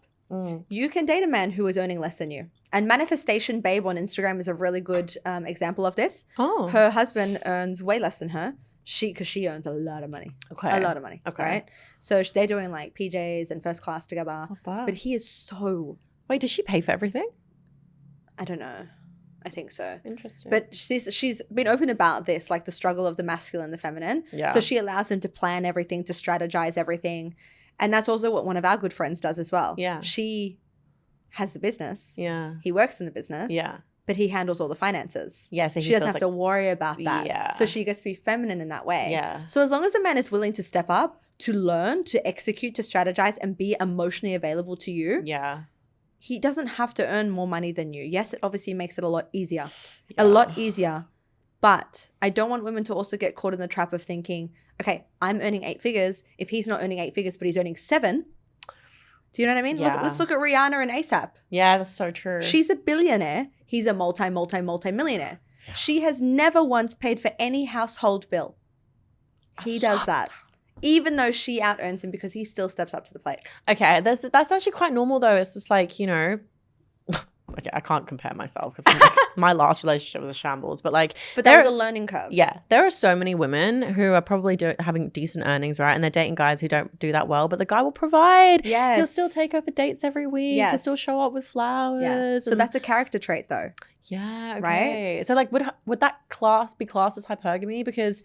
Speaker 1: You can date a man who is earning less than you. And Manifestation Babe on Instagram is a really good example of this.
Speaker 2: Oh.
Speaker 1: Her husband earns way less than her. Because she earns a lot of money.
Speaker 2: Okay.
Speaker 1: A lot of money.
Speaker 2: Okay.
Speaker 1: Right? So they're doing like PJs and first class together.
Speaker 2: Oh, wow.
Speaker 1: But he is so,
Speaker 2: Wait, does she pay for everything?
Speaker 1: I don't know. I think so.
Speaker 2: Interesting.
Speaker 1: But she's been open about this, like the struggle of the masculine and the feminine.
Speaker 2: Yeah.
Speaker 1: So she allows him to plan everything, to strategize everything. And that's also what one of our good friends does as well.
Speaker 2: Yeah.
Speaker 1: She has the business.
Speaker 2: Yeah.
Speaker 1: He works in the business.
Speaker 2: Yeah.
Speaker 1: But he handles all the finances.
Speaker 2: Yeah, so
Speaker 1: she
Speaker 2: he
Speaker 1: doesn't
Speaker 2: feels
Speaker 1: have to worry about that.
Speaker 2: Yeah.
Speaker 1: So she gets to be feminine in that way.
Speaker 2: Yeah.
Speaker 1: So as long as the man is willing to step up, to learn, to execute, to strategize, and be emotionally available to you,
Speaker 2: Yeah.
Speaker 1: he doesn't have to earn more money than you. Yes, it obviously makes it a lot easier. A lot easier. But I don't want women to also get caught in the trap of thinking, okay, I'm earning 8 figures. If he's not earning 8 figures, but he's earning 7, do you know what I mean?
Speaker 2: Yeah.
Speaker 1: Let's look at Rihanna and ASAP.
Speaker 2: Yeah, that's so true.
Speaker 1: She's a billionaire. He's a multi-millionaire. Yeah. She has never once paid for any household bill. He does that. Even though she out-earns him because he still steps up to the plate.
Speaker 2: Okay, that's actually quite normal though. It's just like, you know, okay, I can't compare myself because like, my last relationship was a shambles. But like,
Speaker 1: but there was a learning curve.
Speaker 2: Yeah, there are so many women who are probably having decent earnings, right? And they're dating guys who don't do that well, but the guy will provide.
Speaker 1: Yes.
Speaker 2: He'll still take her for dates every week.
Speaker 1: Yes.
Speaker 2: He'll still show up with flowers.
Speaker 1: Yeah. So that's a character trait though.
Speaker 2: Yeah, okay. Right? So like, would that be classed as hypergamy? Because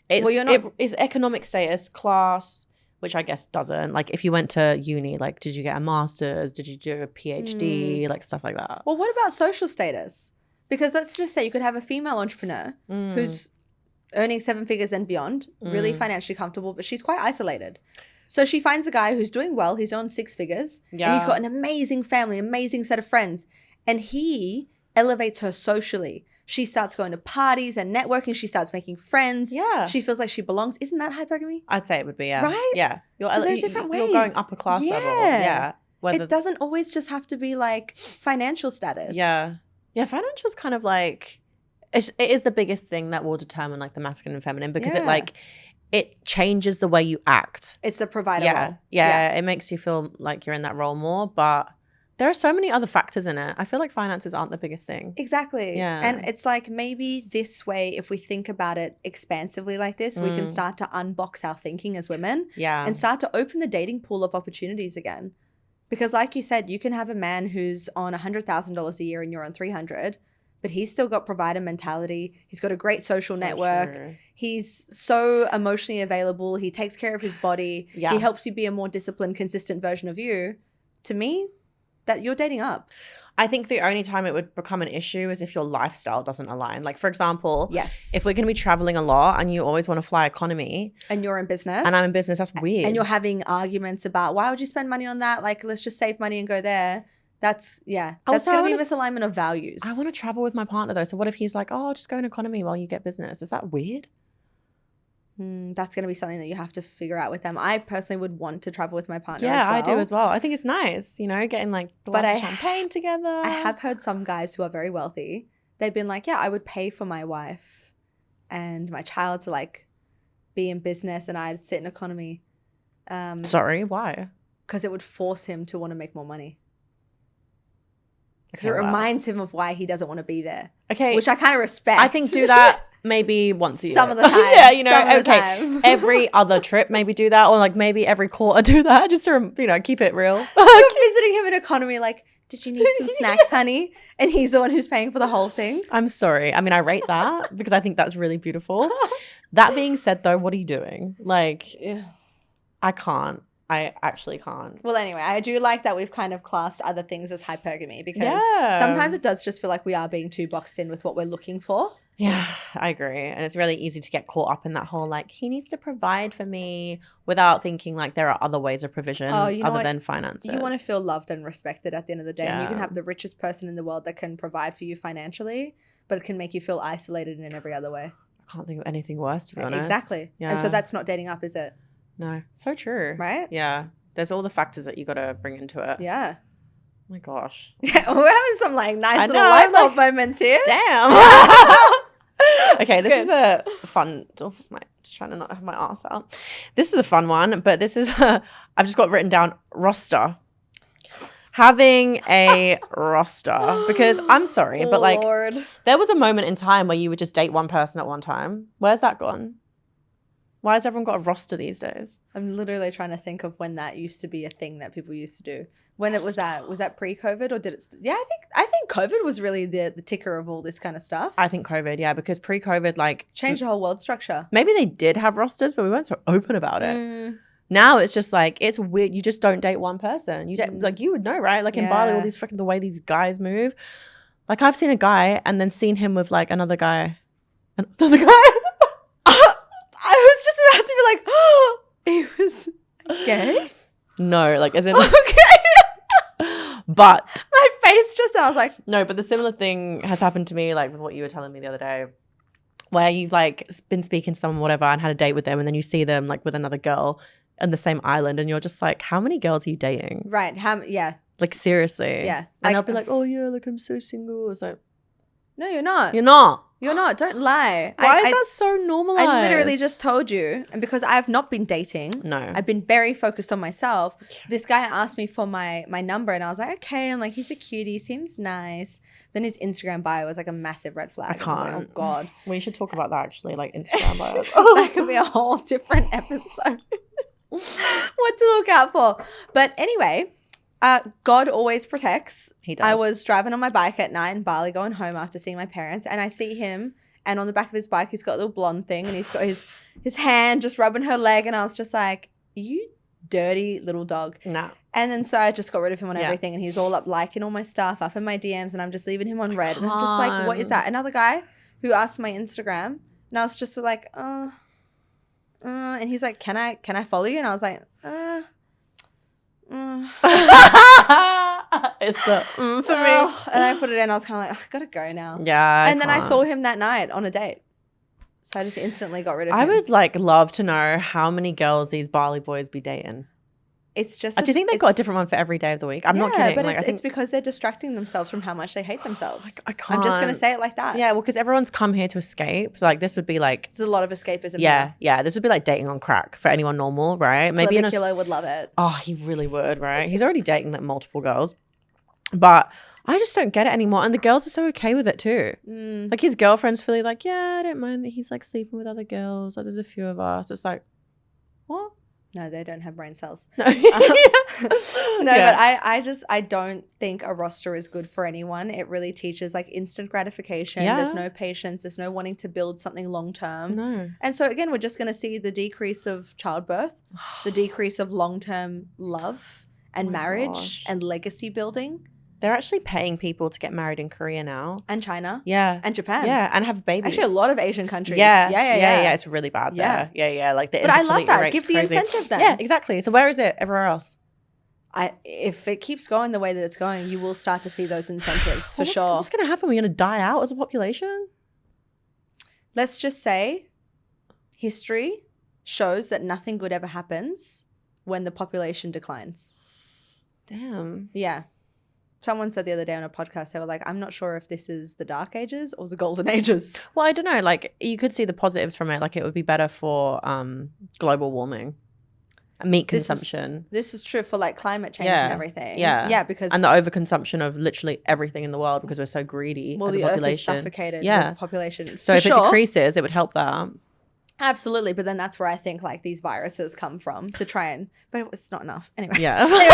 Speaker 2: it's economic status, class, which I guess doesn't. Like if you went to uni, like did you get a master's? Did you do a PhD? Like stuff like that.
Speaker 1: Well, what about social status? Because let's just say you could have a female entrepreneur who's earning 7 figures and beyond, really financially comfortable, but she's quite isolated. So she finds a guy who's doing well, who's on 6 figures, and he's got an amazing family, amazing set of friends, and he elevates her socially. She starts going to parties and networking. She starts making friends.
Speaker 2: Yeah.
Speaker 1: She feels like she belongs. Isn't that hypergamy?
Speaker 2: I'd say it would be, yeah.
Speaker 1: Right?
Speaker 2: Yeah.
Speaker 1: So there are different ways.
Speaker 2: You're going upper class level. Yeah. Whether
Speaker 1: it doesn't always just have to be like financial status.
Speaker 2: Yeah. Yeah, financial is kind of like it is the biggest thing that will determine like the masculine and feminine because it changes the way you act.
Speaker 1: It's the provider role.
Speaker 2: Yeah, it makes you feel like you're in that role more, but there are so many other factors in it. I feel like finances aren't the biggest thing.
Speaker 1: Exactly.
Speaker 2: Yeah.
Speaker 1: And it's like maybe this way, if we think about it expansively like this, we can start to unbox our thinking as women.
Speaker 2: Yeah.
Speaker 1: And start to open the dating pool of opportunities again. Because like you said, you can have a man who's on $100,000 a year and you're on 300, but he's still got provider mentality. He's got a great social network.
Speaker 2: True.
Speaker 1: He's so emotionally available. He takes care of his body.
Speaker 2: Yeah.
Speaker 1: He helps you be a more disciplined, consistent version of you. To me, that you're dating up.
Speaker 2: I think the only time it would become an issue is if your lifestyle doesn't align. Like, for example,
Speaker 1: Yes.
Speaker 2: if we're going to be traveling a lot and you always want to fly economy
Speaker 1: And you're in business.
Speaker 2: and I'm in business, that's weird.
Speaker 1: And you're having arguments about why would you spend money on that? Like, let's just save money and go there. That's
Speaker 2: Also,
Speaker 1: going to be misalignment of values.
Speaker 2: I want to travel with my partner though. So what if he's like, oh, I'll just go in economy while you get business? Is that weird?
Speaker 1: That's going to be something that you have to figure out with them. I personally would want to travel with my partner as
Speaker 2: Yeah,
Speaker 1: well.
Speaker 2: I do as well. I think it's nice, you know, getting like the glass of champagne together.
Speaker 1: I have heard some guys who are very wealthy. They've been like, yeah, I would pay for my wife and my child to like be in business and I'd sit in economy.
Speaker 2: Sorry, why?
Speaker 1: Because it would force him to want to make more money. Because
Speaker 2: Okay,
Speaker 1: it
Speaker 2: wow.
Speaker 1: reminds him of why he doesn't want to be there.
Speaker 2: Okay.
Speaker 1: Which I kind of respect.
Speaker 2: I think do that maybe once a year.
Speaker 1: Some of the time.
Speaker 2: Yeah, you know,
Speaker 1: Some of the
Speaker 2: okay.
Speaker 1: time.
Speaker 2: Every other trip maybe do that or like maybe every quarter do that just to, you know, keep it real.
Speaker 1: You're visiting him in economy like, did you need some snacks, honey? And he's the one who's paying for the whole thing.
Speaker 2: I'm sorry. I mean, I rate that because I think that's really beautiful. That being said though, what are you doing? Like, I can't. I actually can't.
Speaker 1: Well, anyway, I do like that we've kind of classed other things as hypergamy because
Speaker 2: Yeah.
Speaker 1: sometimes it does just feel like we are being too boxed in with what we're looking for.
Speaker 2: Yeah, I agree. And it's really easy to get caught up in that whole like, he needs to provide for me without thinking like there are other ways of provision other than finances.
Speaker 1: You want to feel loved and respected at the end of the day. And you can
Speaker 2: Yeah.
Speaker 1: have the richest person in the world that can provide for you financially, but it can make you feel isolated in every other way.
Speaker 2: I can't think of anything worse, to be honest.
Speaker 1: Exactly.
Speaker 2: Yeah.
Speaker 1: And so that's not dating up, is it?
Speaker 2: No, so true.
Speaker 1: Right?
Speaker 2: Yeah. There's all the factors that you got to bring into it.
Speaker 1: Yeah.
Speaker 2: Oh my gosh.
Speaker 1: Yeah, we're having some like nice
Speaker 2: I
Speaker 1: little
Speaker 2: know,
Speaker 1: light bulb
Speaker 2: like-
Speaker 1: moments here.
Speaker 2: Damn. Okay, this is a fun. Oh, just trying to not have my ass out. This is a fun one, but this is I've just got written down roster. Having a roster because I'm sorry, but like
Speaker 1: Lord.
Speaker 2: there was a moment in time where you would just date one person at one time. Where's that gone? Why has everyone got a roster these days?
Speaker 1: I'm literally trying to think of when that used to be a thing that people used to do. When it was that pre-COVID or did it? Yeah, I think COVID was really the ticker of all this kind of stuff.
Speaker 2: I think COVID, yeah, because pre-COVID, like
Speaker 1: Changed the whole world structure.
Speaker 2: maybe they did have rosters, but we weren't so open about it. Now it's just like it's weird. You just don't date one person. You date, like you would know, right? Like in Bali, all these fucking the way these guys move. Like I've seen a guy and then seen him with like another guy. Another guy.
Speaker 1: I was just about to be like, oh, he was gay.
Speaker 2: No, like as in
Speaker 1: Okay.
Speaker 2: but
Speaker 1: My face just, I was like,
Speaker 2: no, but the similar thing has happened to me, like with what you were telling me the other day, where you've like been speaking to someone, whatever, and had a date with them, and then you see them like with another girl on the same island, and you're just like, how many girls are you dating?
Speaker 1: right. Yeah.
Speaker 2: Like seriously.
Speaker 1: Yeah.
Speaker 2: And
Speaker 1: Like-
Speaker 2: they'll be like, oh yeah, like I'm so single. It's like,
Speaker 1: No, you're not.
Speaker 2: you're not.
Speaker 1: You're not. Don't lie.
Speaker 2: Why is that so normalized?
Speaker 1: I literally just told you. And because I've not been dating.
Speaker 2: No.
Speaker 1: I've been very focused on myself. This guy asked me for my number and I was like, okay. And like, he's a cutie, seems nice. Then his Instagram bio was like a massive red flag.
Speaker 2: I
Speaker 1: was like,
Speaker 2: can't.
Speaker 1: oh God.
Speaker 2: We should talk about that actually, like Instagram bios.
Speaker 1: That could be a whole different episode. What to look out for. But anyway, God always protects.
Speaker 2: He does.
Speaker 1: I was driving on my bike at night in Bali going home after seeing my parents and I see him and on the back of his bike he's got a little blonde thing and he's got his hand just rubbing her leg and I was just like, you dirty little dog.
Speaker 2: No.
Speaker 1: And then so I just got rid of him on
Speaker 2: Yeah.
Speaker 1: everything and he's all up liking all my stuff up in my DMs and I'm just leaving him on red. And I'm just like, what is that? Another guy who asked my Instagram and I was just like, and he's like, can I follow you? And I was like,
Speaker 2: It's the for me.
Speaker 1: and I put it in. I was kind of like, I gotta go now.
Speaker 2: Yeah.
Speaker 1: And then I saw him that night on a date, so I just instantly got rid of him.
Speaker 2: I would like love to know how many girls these Bali boys be dating.
Speaker 1: it's just.
Speaker 2: Do you think they've got a different one for every day of the week? I'm not kidding.
Speaker 1: But
Speaker 2: like,
Speaker 1: it's because they're distracting themselves from how much they hate themselves.
Speaker 2: I can't.
Speaker 1: I'm just going to say it like that.
Speaker 2: Yeah, well, because everyone's come here to escape. So, like, this would be like...
Speaker 1: There's a lot of escapism.
Speaker 2: Yeah, yeah. This would be like dating on crack for anyone normal, right? Maybe
Speaker 1: Clavicular would love it.
Speaker 2: Oh, he really would, right? He's already dating like multiple girls. But I just don't get it anymore. And the girls are so okay with it too. Like, his girlfriend's really like, yeah, I don't mind that he's like sleeping with other girls. Like, there's a few of us. It's like, what?
Speaker 1: No, they don't have brain cells.
Speaker 2: No,
Speaker 1: But I don't think a roster is good for anyone. It really teaches like instant gratification.
Speaker 2: Yeah.
Speaker 1: There's no patience. There's no wanting to build something long term.
Speaker 2: No.
Speaker 1: And so again, we're just going to see the decrease of childbirth, the decrease of long term love and marriage and legacy building.
Speaker 2: They're actually paying people to get married in Korea now.
Speaker 1: And China.
Speaker 2: Yeah.
Speaker 1: And Japan.
Speaker 2: Yeah, and have babies.
Speaker 1: Actually, a lot of Asian countries.
Speaker 2: Yeah. It's really bad there. Yeah. Like the
Speaker 1: But I love
Speaker 2: infertility
Speaker 1: that.
Speaker 2: rate's
Speaker 1: Give the
Speaker 2: crazy.
Speaker 1: incentive then.
Speaker 2: Yeah, exactly. So where is it everywhere else?
Speaker 1: If it keeps going the way that it's going, you will start to see those incentives for sure.
Speaker 2: What's going to happen? We're going to die out as a population?
Speaker 1: Let's just say history shows that nothing good ever happens when the population declines.
Speaker 2: Damn.
Speaker 1: Yeah. Someone said the other day on a podcast, they were like, I'm not sure if this is the dark ages or the golden ages.
Speaker 2: Well, I don't know. Like, you could see the positives from it. Like, it would be better for global warming, meat consumption.
Speaker 1: This is true for like climate change and everything.
Speaker 2: Yeah.
Speaker 1: Yeah, because
Speaker 2: and the overconsumption of literally everything in the world because we're so greedy as a
Speaker 1: the
Speaker 2: population.
Speaker 1: earth is suffocated with the population.
Speaker 2: So if it decreases, it would help that.
Speaker 1: Absolutely, but then that's where I think like these viruses come from to try and, but it's not enough anyway.
Speaker 2: Yeah,
Speaker 1: anyway,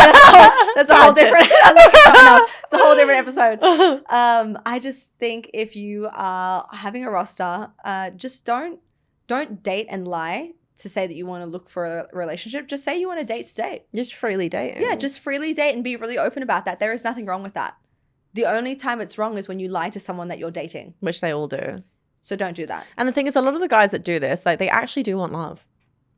Speaker 1: that's a whole different. It's a whole different episode. I just think if you are having a roster, just don't date and lie to say that you want to look for a relationship. Just say you want to date to date.
Speaker 2: Just freely date.
Speaker 1: Yeah, just freely date and be really open about that. There is nothing wrong with that. The only time it's wrong is when you lie to someone that you're dating,
Speaker 2: which they all do.
Speaker 1: So don't do that.
Speaker 2: And the thing is, a lot of the guys that do this, like, they actually do want love,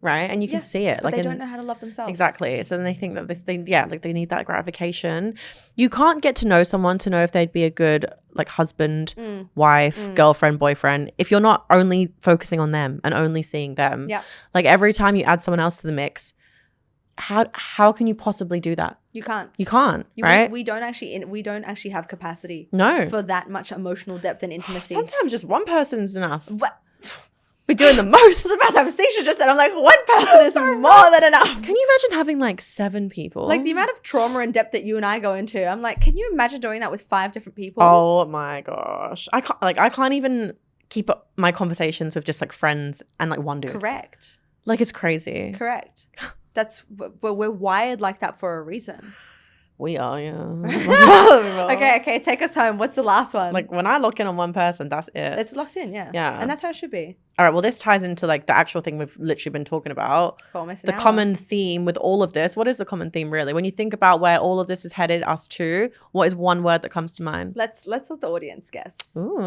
Speaker 2: right? And you can see it.
Speaker 1: But
Speaker 2: like,
Speaker 1: they don't know how to love themselves.
Speaker 2: Exactly. So then they think that they need that gratification. You can't get to know someone to know if they'd be a good like husband, wife, girlfriend, boyfriend if you're not only focusing on them and only seeing them.
Speaker 1: Yeah.
Speaker 2: Like, every time you add someone else to the mix, how can you possibly do that?
Speaker 1: You can't.
Speaker 2: You can't, right?
Speaker 1: We don't actually have capacity
Speaker 2: for
Speaker 1: that much emotional depth and intimacy.
Speaker 2: Sometimes just one person's enough.
Speaker 1: What?
Speaker 2: We're doing the most.
Speaker 1: I was about to have a seizure just then. I'm like, one person is more than enough.
Speaker 2: Can you imagine having like 7 people?
Speaker 1: Like the amount of trauma and depth that you and I go into. I'm like, can you imagine doing that with 5 different people?
Speaker 2: Oh my gosh. I can't even keep up my conversations with just like friends and like one dude.
Speaker 1: Correct.
Speaker 2: Like, it's crazy.
Speaker 1: Correct. But we're wired like that for a reason.
Speaker 2: We are, yeah.
Speaker 1: Okay, take us home. What's the last one?
Speaker 2: Like, when I lock in on one person, that's it.
Speaker 1: It's locked in, yeah.
Speaker 2: Yeah.
Speaker 1: And that's how it should be.
Speaker 2: All right, well, this ties into like the actual thing we've literally been talking about. The common theme with all of this. What is the common theme, really? When you think about where all of this is headed us to, what is one word that comes to mind?
Speaker 1: Let's let the audience guess.
Speaker 2: Ooh.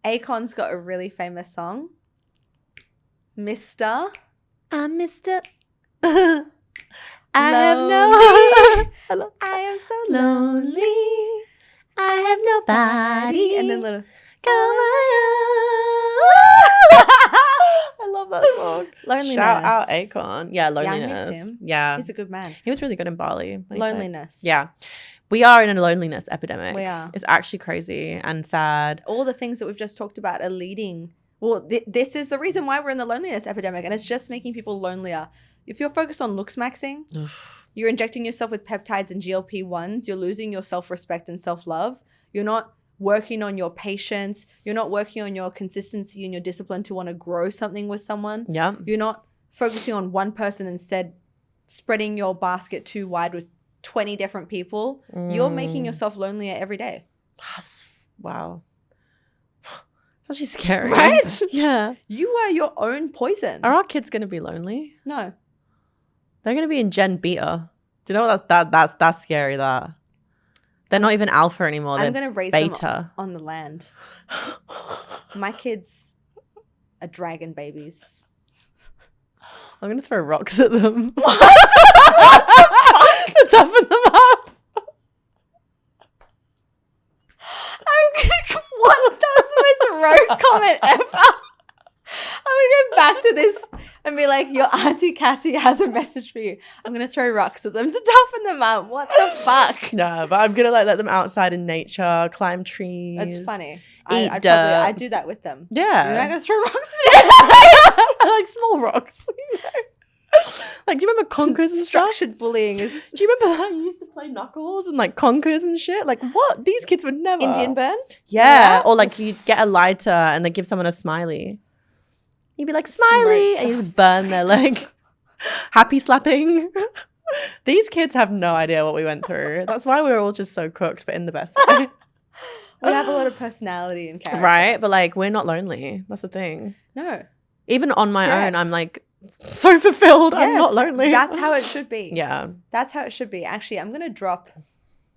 Speaker 1: Akon's got a really famous song. Mr.
Speaker 2: I'm Mr.
Speaker 1: I
Speaker 2: have no.
Speaker 1: I am so lonely.
Speaker 2: I have nobody.
Speaker 1: And then little.
Speaker 2: Come I love that song.
Speaker 1: Loneliness.
Speaker 2: Shout out Akon. Yeah, Loneliness.
Speaker 1: Yeah, I miss him.
Speaker 2: Yeah.
Speaker 1: He's a good man.
Speaker 2: He was really good in Bali.
Speaker 1: Loneliness.
Speaker 2: Yeah. We are in a loneliness epidemic.
Speaker 1: We are.
Speaker 2: It's actually crazy and sad.
Speaker 1: All the things that we've just talked about are leading. Well, this is the reason why we're in the loneliness epidemic, and it's just making people lonelier. If you're focused on Looksmaxxing, you're injecting yourself with peptides and GLP-1s, you're losing your self-respect and self-love. You're not working on your patience. You're not working on your consistency and your discipline to want to grow something with someone.
Speaker 2: Yeah.
Speaker 1: You're not focusing on one person, instead spreading your basket too wide with 20 different people. You're making yourself lonelier every day.
Speaker 2: Wow. It's actually scary.
Speaker 1: Right?
Speaker 2: Yeah.
Speaker 1: You are your own poison.
Speaker 2: Are our kids going to be lonely?
Speaker 1: No.
Speaker 2: They're going to be in Gen Beta. Do you know what that's scary, that? They're not even alpha anymore.
Speaker 1: I'm going to raise
Speaker 2: beta.
Speaker 1: them on the land. My kids are dragon babies.
Speaker 2: I'm going to throw rocks at them.
Speaker 1: What?
Speaker 2: To toughen them up.
Speaker 1: What? That was the most rogue comment ever. I'm gonna go back to this. and be like, your auntie Cassie has a message for you. I'm going to throw rocks at them to toughen them up. What the fuck?
Speaker 2: No, but I'm going to like let them outside in nature, climb trees.
Speaker 1: It's funny.
Speaker 2: Eat
Speaker 1: I'd do that with them.
Speaker 2: Yeah.
Speaker 1: You're not going to throw rocks at them.
Speaker 2: I like small rocks. Like, do you remember conkers and stuff?
Speaker 1: Structured bullying is...
Speaker 2: Do you remember that? You used to play knuckles and like conkers and shit? Like, what? These kids would never.
Speaker 1: Indian burn?
Speaker 2: Yeah. Or like you'd get a lighter and they give someone a smiley. You'd be like, smiley. And you just burn their leg. Happy slapping. These kids have no idea what we went through. That's why we were all just so cooked, but in the best way.
Speaker 1: We have a lot of personality and character.
Speaker 2: Right? But like, we're not lonely. That's the thing.
Speaker 1: No.
Speaker 2: Even on my
Speaker 1: Correct.
Speaker 2: own, I'm like so fulfilled. I'm
Speaker 1: Yes,
Speaker 2: not lonely.
Speaker 1: That's how it should be.
Speaker 2: Yeah.
Speaker 1: That's how it should be. Actually, I'm going to drop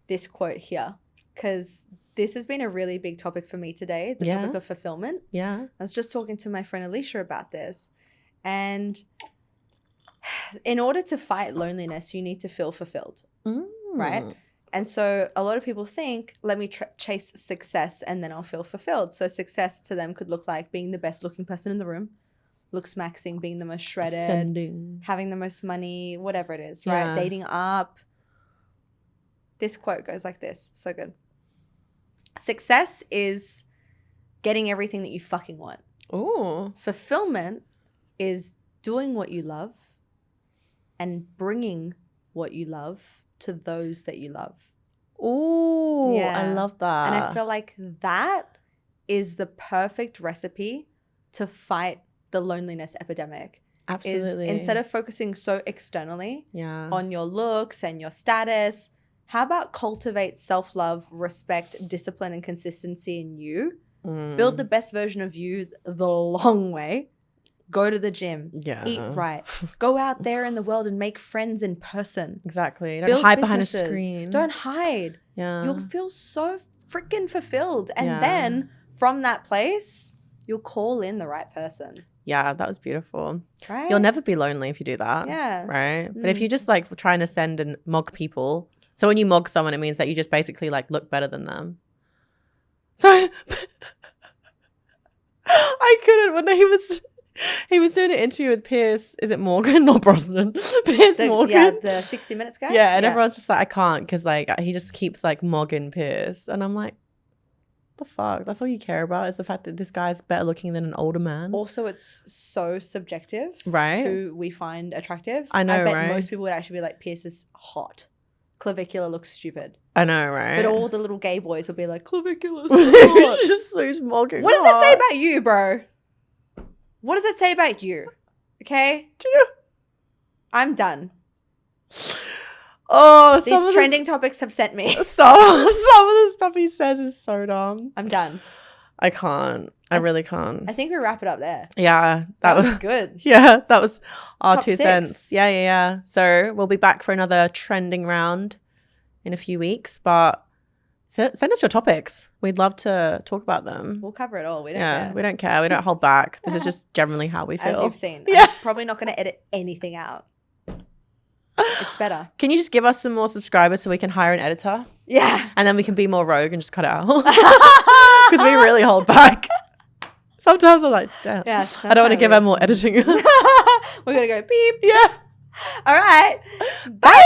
Speaker 1: this quote here because this has been a really big topic for me today, the topic of fulfillment.
Speaker 2: Yeah.
Speaker 1: I was just talking to my friend Alicia about this. And in order to fight loneliness, you need to feel fulfilled, right? And so a lot of people think, let me chase success and then I'll feel fulfilled. So success to them could look like being the best looking person in the room, Looksmaxxing, being the most shredded, having the most money, whatever it is, right?
Speaker 2: Yeah.
Speaker 1: Dating up. This quote goes like this. So good. Success is getting everything that you fucking want.
Speaker 2: Ooh.
Speaker 1: Fulfillment is doing what you love and bringing what you love to those that you love.
Speaker 2: Ooh.
Speaker 1: Yeah.
Speaker 2: I love that.
Speaker 1: And I feel like that is the perfect recipe to fight the loneliness epidemic.
Speaker 2: Absolutely.
Speaker 1: Is instead of focusing so externally
Speaker 2: yeah.
Speaker 1: on your looks and your status, how about cultivate self-love, respect, discipline, and consistency in you? Build the best version of you the long way. Go to the gym.
Speaker 2: Yeah.
Speaker 1: Eat right. Go out there in the world and make friends in person.
Speaker 2: Exactly. Don't
Speaker 1: Build
Speaker 2: hide behind a
Speaker 1: businesses.
Speaker 2: screen.
Speaker 1: Don't hide.
Speaker 2: Yeah.
Speaker 1: You'll feel so freaking fulfilled. And
Speaker 2: Yeah.
Speaker 1: then from that place, you'll call in the right person.
Speaker 2: Yeah, that was beautiful.
Speaker 1: Right?
Speaker 2: You'll never be lonely if you do that.
Speaker 1: Yeah.
Speaker 2: Right? But if you just like trying to send and mog people. So when you mog someone, it means that you just basically like look better than them. So I couldn't when he was doing an interview with Piers. Is it Morgan? Not Brosnan. Piers Morgan.
Speaker 1: Yeah, the 60 Minutes guy.
Speaker 2: Yeah, and everyone's just like, I can't because like he just keeps like mogging Piers. And I'm like, the fuck? That's all you care about is the fact that this guy's better looking than an older man.
Speaker 1: Also, it's so subjective.
Speaker 2: Right.
Speaker 1: Who we find attractive.
Speaker 2: I know,
Speaker 1: I bet
Speaker 2: right?
Speaker 1: most people would actually be like, Pierce is hot. Clavicular looks stupid.
Speaker 2: I know, right?
Speaker 1: But all the little gay boys will be like, Clavicular's hot.
Speaker 2: He's mogging.
Speaker 1: What does that say about you, bro? What does that say about you? Okay? I'm done.
Speaker 2: Oh,
Speaker 1: These trending topics have sent me.
Speaker 2: Some of the stuff he says is so dumb.
Speaker 1: I'm done.
Speaker 2: I can't. I really can't.
Speaker 1: I think we wrap it up there.
Speaker 2: Yeah,
Speaker 1: That was good.
Speaker 2: Yeah, that was our
Speaker 1: Top
Speaker 2: 2
Speaker 1: 6.
Speaker 2: cents. Yeah. So we'll be back for another trending round in a few weeks. But send us your topics. We'd love to talk about them.
Speaker 1: We'll cover it all. We don't
Speaker 2: Yeah,
Speaker 1: care.
Speaker 2: we don't care. We don't hold back. This is just generally how we feel.
Speaker 1: As you've seen.
Speaker 2: Yeah.
Speaker 1: I'm probably not going to edit anything out. It's better.
Speaker 2: Can you just give us some more subscribers so we can hire an editor?
Speaker 1: Yeah.
Speaker 2: And then we can be more rogue and just cut it out. Because we really hold back. Sometimes I'm like, damn.
Speaker 1: Yeah,
Speaker 2: I don't want to give her more editing.
Speaker 1: We're going to go beep.
Speaker 2: Yeah.
Speaker 1: All right.
Speaker 2: Bye.